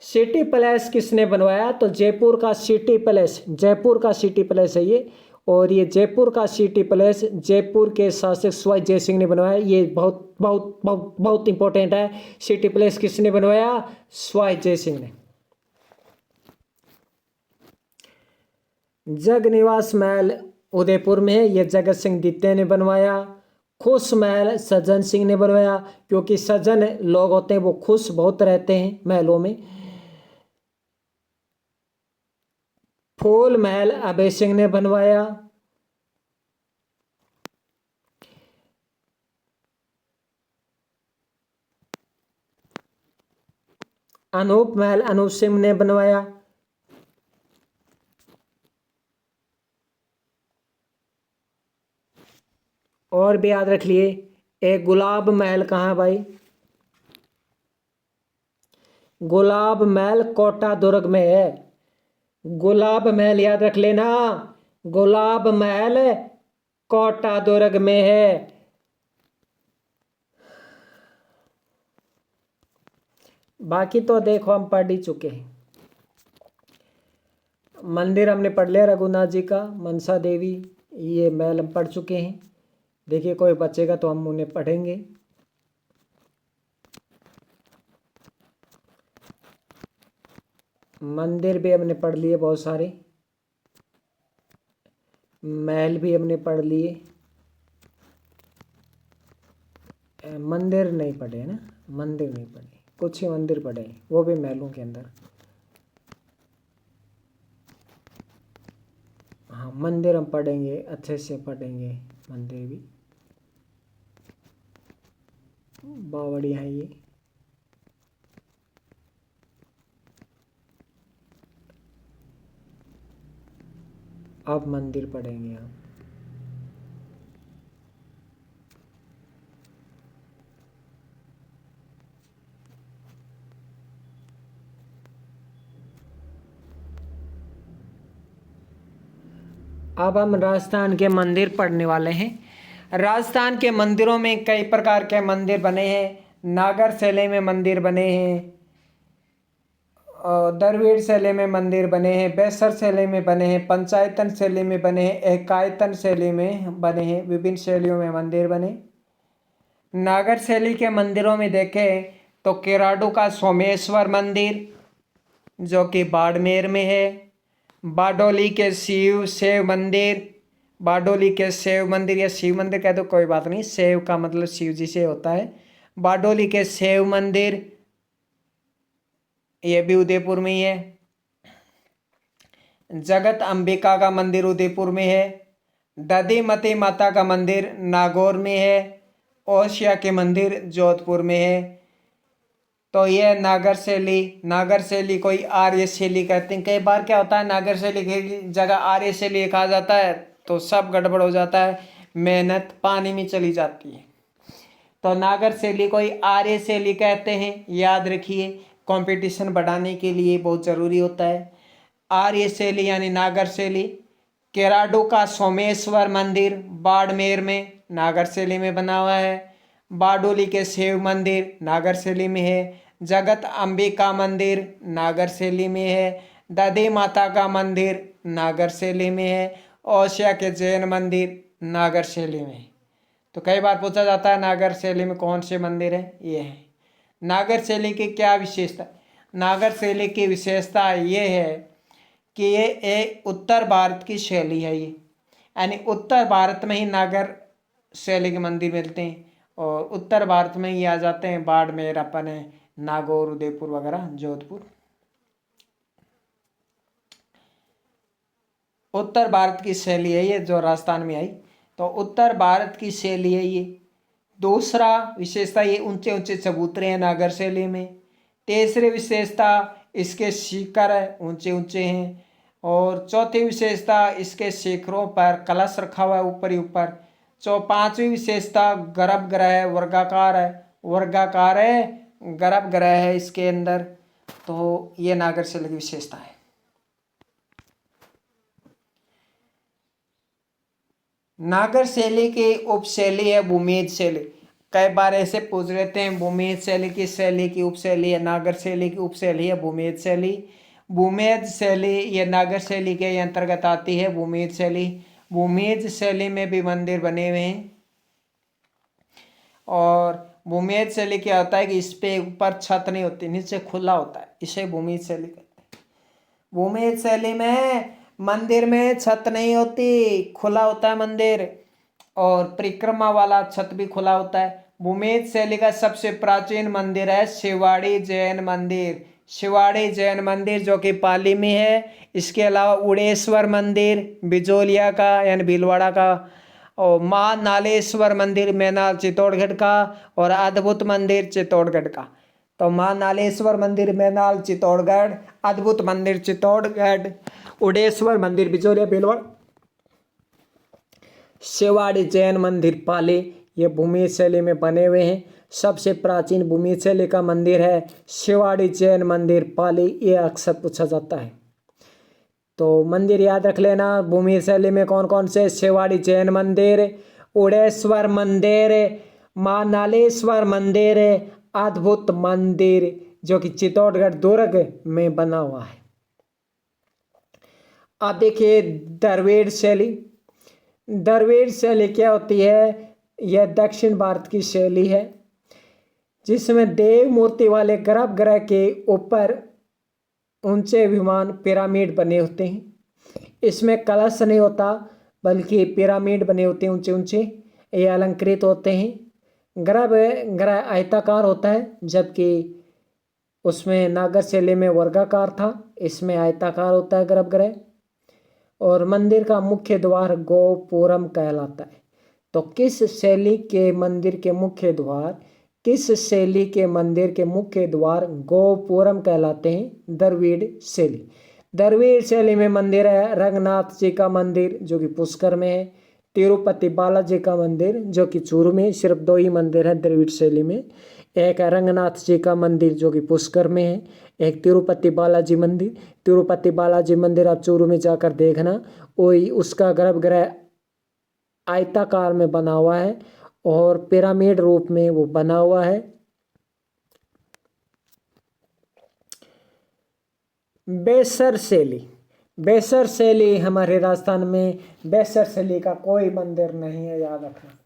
सिटी पैलेस किसने बनवाया? तो जयपुर का सिटी पैलेस, जयपुर का सिटी पैलेस है ये, और ये जयपुर का सिटी पैलेस जयपुर के शासक सवाई जय सिंह ने बनवाया। ये बहुत बहुत बहुत बहुत इंपॉर्टेंट है। सिटी पैलेस किसने बनवाया? सवाई जय सिंह ने। जगनिवास महल उदयपुर में है, ये जगत सिंह द्वितीय ने बनवाया। खुश महल सज्जन सिंह ने बनवाया, क्योंकि सज्जन लोग होते हैं वो खुश बहुत रहते हैं महलों में। फूल महल अभय सिंह ने बनवाया। अनूप महल अनूप सिंह ने बनवाया। और भी याद रख लिए, एक गुलाब महल कहाँ है भाई? गुलाब महल कोटा दुर्ग में है। गुलाब महल याद रख लेना, गुलाब महल कोटा दुर्ग में है। बाकी तो देखो हम पढ़ ही चुके हैं। मंदिर हमने पढ़ लिया रघुनाथ जी का, मनसा देवी, ये महल हम पढ़ चुके हैं। देखिए कोई बचेगा तो हम उन्हें पढ़ेंगे। मंदिर भी हमने पढ़ लिए बहुत सारे, महल भी हमने पढ़ लिए। मंदिर नहीं पढ़े ना, मंदिर नहीं पढ़े, कुछ ही मंदिर पढ़े, वो भी महलों के अंदर। हाँ मंदिर हम पढ़ेंगे, अच्छे से पढ़ेंगे मंदिर भी। बावड़ी है ये। अब मंदिर पढ़ेंगे हम। अब हम राजस्थान के मंदिर पढ़ने वाले हैं। राजस्थान के मंदिरों में कई प्रकार के मंदिर बने हैं। नागर शैली में मंदिर बने हैं, द्रविड़ शैली में मंदिर बने हैं, बैसर शैली में बने हैं, पंचायतन शैली में बने हैं, एकायतन शैली में बने हैं। विभिन्न शैलियों में मंदिर बने। नागर शैली के मंदिरों में देखें तो केराडू का सोमेश्वर मंदिर जो कि बाड़मेर में है। बारडोली के शिव मंदिर, बारडोली के शिव मंदिर या शिव मंदिर कह दो कोई बात नहीं, शिव का मतलब शिव जी से होता है। बारडोली के शिव मंदिर ये भी उदयपुर में ही है। जगत अंबिका का मंदिर उदयपुर में है। दधिमती माता का मंदिर नागौर में है। ओसिया के मंदिर जोधपुर में है। तो ये नागर शैली कोई आर्य शैली कहते हैं। कई बार क्या होता है नागर शैली की जगह आर्य शैली कहा जाता है तो सब गड़बड़ हो जाता है, मेहनत पानी में चली जाती है। तो नागर शैली कोई आर्य शैली कहते हैं, याद रखिए, कंपटीशन बढ़ाने के लिए बहुत ज़रूरी होता है। आर्य शैली यानी नागर शैली। केराडू का सोमेश्वर मंदिर बाड़मेर में नागर शैली में बना हुआ है। बारडोली के शिव मंदिर नागर शैली में है। जगत अंबिका मंदिर नागर शैली में है। दधी माता का मंदिर नागर शैली में है। ओसिया के जैन मंदिर नागर शैली में है। तो कई बार पूछा जाता है नागर शैली में कौन से मंदिर हैं, ये है। नागर शैली की क्या विशेषता? नागर शैली की विशेषता ये है कि ये एक उत्तर भारत की शैली है, ये यानी उत्तर भारत में ही नागर शैली के मंदिर मिलते हैं और उत्तर भारत में ही आ जाते हैं। बाड़मेर अपन है, नागौर, उदयपुर वगैरह, जोधपुर। उत्तर भारत की शैली है ये जो राजस्थान में आई, तो उत्तर भारत की शैली है ये। दूसरा विशेषता ये ऊंचे ऊंचे चबूतरे हैं नागर शैली में। तीसरी विशेषता इसके शिखर है, ऊंचे ऊंचे हैं। और चौथी विशेषता इसके शिखरों पर कलश रखा हुआ है ऊपर ही ऊपर। पांचवी विशेषता गर्भगृह है, वर्गाकार है, गर्भगृह है इसके अंदर। तो ये नागर शैली की विशेषता है। नागर शैली की उपशैली है भूमिज शैली। कई बार ऐसे पूछ लेते हैं भूमिज शैली की उपशैली है, नागर शैली की उपशैली है भूमिज शैली। भूमिज शैली ये नागर शैली के अंतर्गत आती है। भूमिज शैली में भी मंदिर बने हुए हैं। और भूमिज शैली क्या होता है कि इस पे ऊपर छत नहीं होती, नीचे खुला होता है, इसे भूमिज शैली कहते हैं। भूमिज शैली में मंदिर में छत नहीं होती, खुला होता है मंदिर, और परिक्रमा वाला छत भी खुला होता है। भूमिज शैली का सबसे प्राचीन मंदिर है शिवाड़ी जैन मंदिर। शिवाड़ी जैन मंदिर जो कि पाली में है। इसके अलावा उड़ेश्वर मंदिर बिजोलिया का यानी भीलवाड़ा का, और माँ नालेश्वर मंदिर मैनाल चित्तौड़गढ़ का, और अद्भुत मंदिर चित्तौड़गढ़ का। तो माँ नालेश्वर मंदिर मैनाल चित्तौड़गढ़, अद्भुत मंदिर चित्तौड़गढ़, उड़ेश्वर मंदिर बिजोलिया भीलवाड़ा, शिवाड़ी जैन मंदिर पाली, ये भूमि शैली में बने हुए हैं। सबसे प्राचीन भूमि शैली का मंदिर है शिवाड़ी जैन मंदिर पाली, ये अक्सर पूछा जाता है। तो मंदिर याद रख लेना भूमि शैली में कौन कौन से, शिवाड़ी जैन मंदिर, उड़ेश्वर मंदिर, माँ नालेश्वर मंदिर, अद्भुत मंदिर जो कि चित्तौड़गढ़ दुर्ग में बना हुआ है। अब देखिए द्रविड़ शैली। द्रविड़ शैली क्या होती है? यह दक्षिण भारत की शैली है जिसमें देव मूर्ति वाले गर्भगृह के ऊपर ऊंचे विमान पिरामिड बने होते हैं। इसमें कलश नहीं होता बल्कि पिरामिड बने होते हैं ऊंचे ऊंचे, ये अलंकृत होते हैं। गर्भगृह आयताकार होता है जबकि उसमें नागर शैली में वर्गाकार था, इसमें आयताकार होता है गर्भगृह। और मंदिर का मुख्य द्वार गोपुरम कहलाता है। तो किस शैली के मंदिर के मुख्य द्वार, किस शैली के मंदिर के मुख्य द्वार गोपुरम कहलाते हैं? द्रविड़ शैली। द्रविड़ शैली में मंदिर है रंगनाथ जी का मंदिर जो कि पुष्कर में है, तिरुपति बालाजी का मंदिर जो कि चूरू में, सिर्फ दो ही मंदिर है द्रविड़ शैली में। एक है रंगनाथ जी का मंदिर जो कि पुष्कर में है, एक तिरुपति बालाजी मंदिर। तिरुपति बालाजी मंदिर आप चूरू में जाकर देखना, वही उसका गर्भगृह आयताकार में बना हुआ है और पिरामिड रूप में वो बना हुआ है। बेसर शैली। बेसर शैली हमारे राजस्थान में, बेसर शैली का कोई मंदिर नहीं है, याद रखना।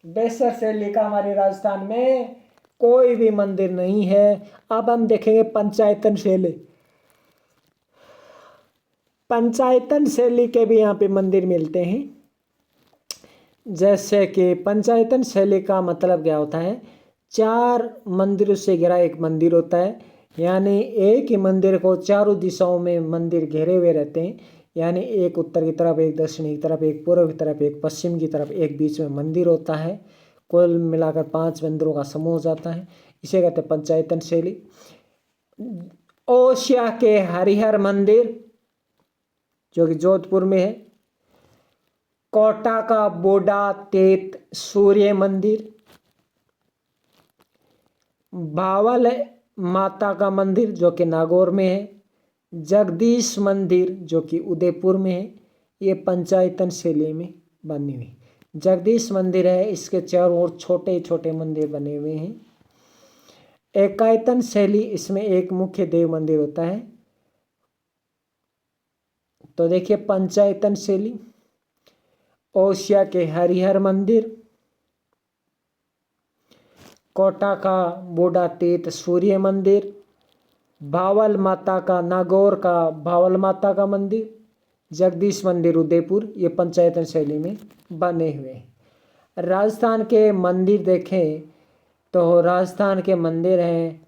बेसर शैली का हमारे राजस्थान में कोई भी मंदिर नहीं है। अब हम देखेंगे पंचायतन शैली। पंचायतन शैली के भी यहाँ पे मंदिर मिलते हैं। जैसे कि पंचायतन शैली का मतलब क्या होता है? 4 मंदिरों से घिरा एक मंदिर होता है, यानी एक ही मंदिर को चारों दिशाओं में मंदिर घेरे हुए रहते हैं। यानी एक उत्तर की तरफ, एक दक्षिण की तरफ, एक पूर्व की तरफ, एक पश्चिम की तरफ, एक बीच में मंदिर होता है। कुल मिलाकर 5 मंदिरों का समूह हो जाता है, इसे कहते हैं पंचायतन शैली। ओसिया के हरिहर मंदिर जो कि जोधपुर में है, कोटा का बोडा तेत सूर्य मंदिर, भावल माता का मंदिर जो कि नागौर में है, जगदीश मंदिर जो कि उदयपुर में है। ये पंचायतन शैली में बनी हुई जगदीश मंदिर है, इसके चारों ओर छोटे छोटे मंदिर बने हुए हैं। एकायतन शैली, इसमें एक मुख्य देव मंदिर होता है। तो देखिए पंचायतन शैली, ओसिया के हरिहर मंदिर, कोटा का बोडा तीर्थ सूर्य मंदिर, भावल माता का नागौर का भावल माता का मंदिर, जगदीश मंदिर उदयपुर, ये पंचायतन शैली में बने हुए हैं। राजस्थान के मंदिर देखें तो राजस्थान के मंदिर हैं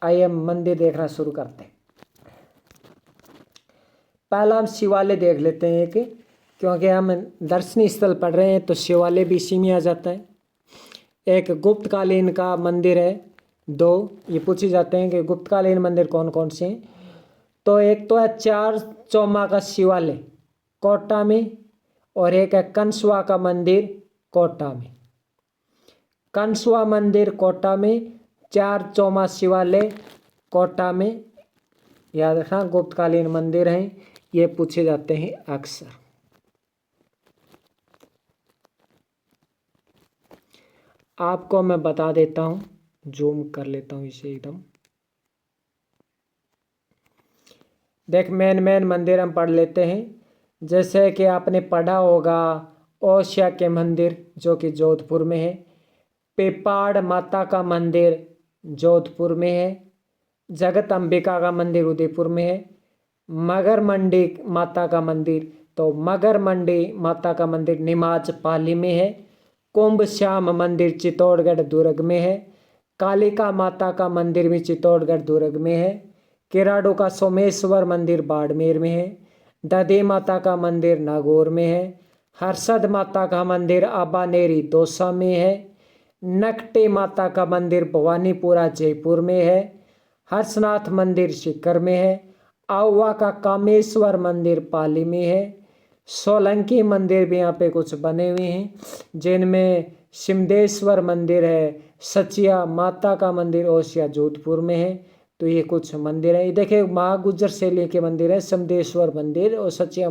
आइए हम मंदिर देखना शुरू करते हैं। पहला हम शिवालय देख लेते हैं एक, क्योंकि हम दर्शनीय स्थल पढ़ रहे हैं तो शिवालय भी इसी में आ जाता है। एक गुप्तकालीन का मंदिर है, 2 ये पूछे जाते हैं कि गुप्तकालीन मंदिर कौन कौन से हैं। तो एक तो है 4 चौमा का शिवालय कोटा में, और एक है कंसवा का मंदिर कोटा में। कंसवा मंदिर कोटा में, 4 चौमा शिवालय कोटा में, याद रखना गुप्तकालीन मंदिर हैं, ये पूछे जाते हैं अक्सर। आपको मैं बता देता हूँ, जूम कर लेता हूँ इसे एकदम। देख मेन मंदिर हम पढ़ लेते हैं। जैसे कि आपने पढ़ा होगा ओसिया के मंदिर जो कि जोधपुर में है, पेपाड़ माता का मंदिर जोधपुर में है। जगत अंबिका का मंदिर उदयपुर में है। मगर मंडी माता का मंदिर, तो मगर मंडी माता का मंदिर निमाच पाली में है। कुंभ श्याम मंदिर चित्तौड़गढ़ दुर्ग में है। कालिका माता का मंदिर भी चित्तौड़गढ़ दुर्ग में है। किराड़ू का सोमेश्वर मंदिर बाड़मेर में है। दधी माता का मंदिर नागौर में है। हर्षद माता का मंदिर आबानेरी दौसा में है। नकटी माता का मंदिर भवानीपुरा जयपुर में है। हर्षनाथ मंदिर सीकर में है। आहुआ का कामेश्वर मंदिर पाली में है। सोलंकी मंदिर भी यहाँ पे कुछ बने हुए हैं, जिनमें सिमदेश्वर मंदिर है। सचिया माता का मंदिर ओसिया जोधपुर में है। तो ये कुछ मंदिर है। ये देखिए महागुजर शैली के मंदिर है, सिमदेश्वर मंदिर और सचिया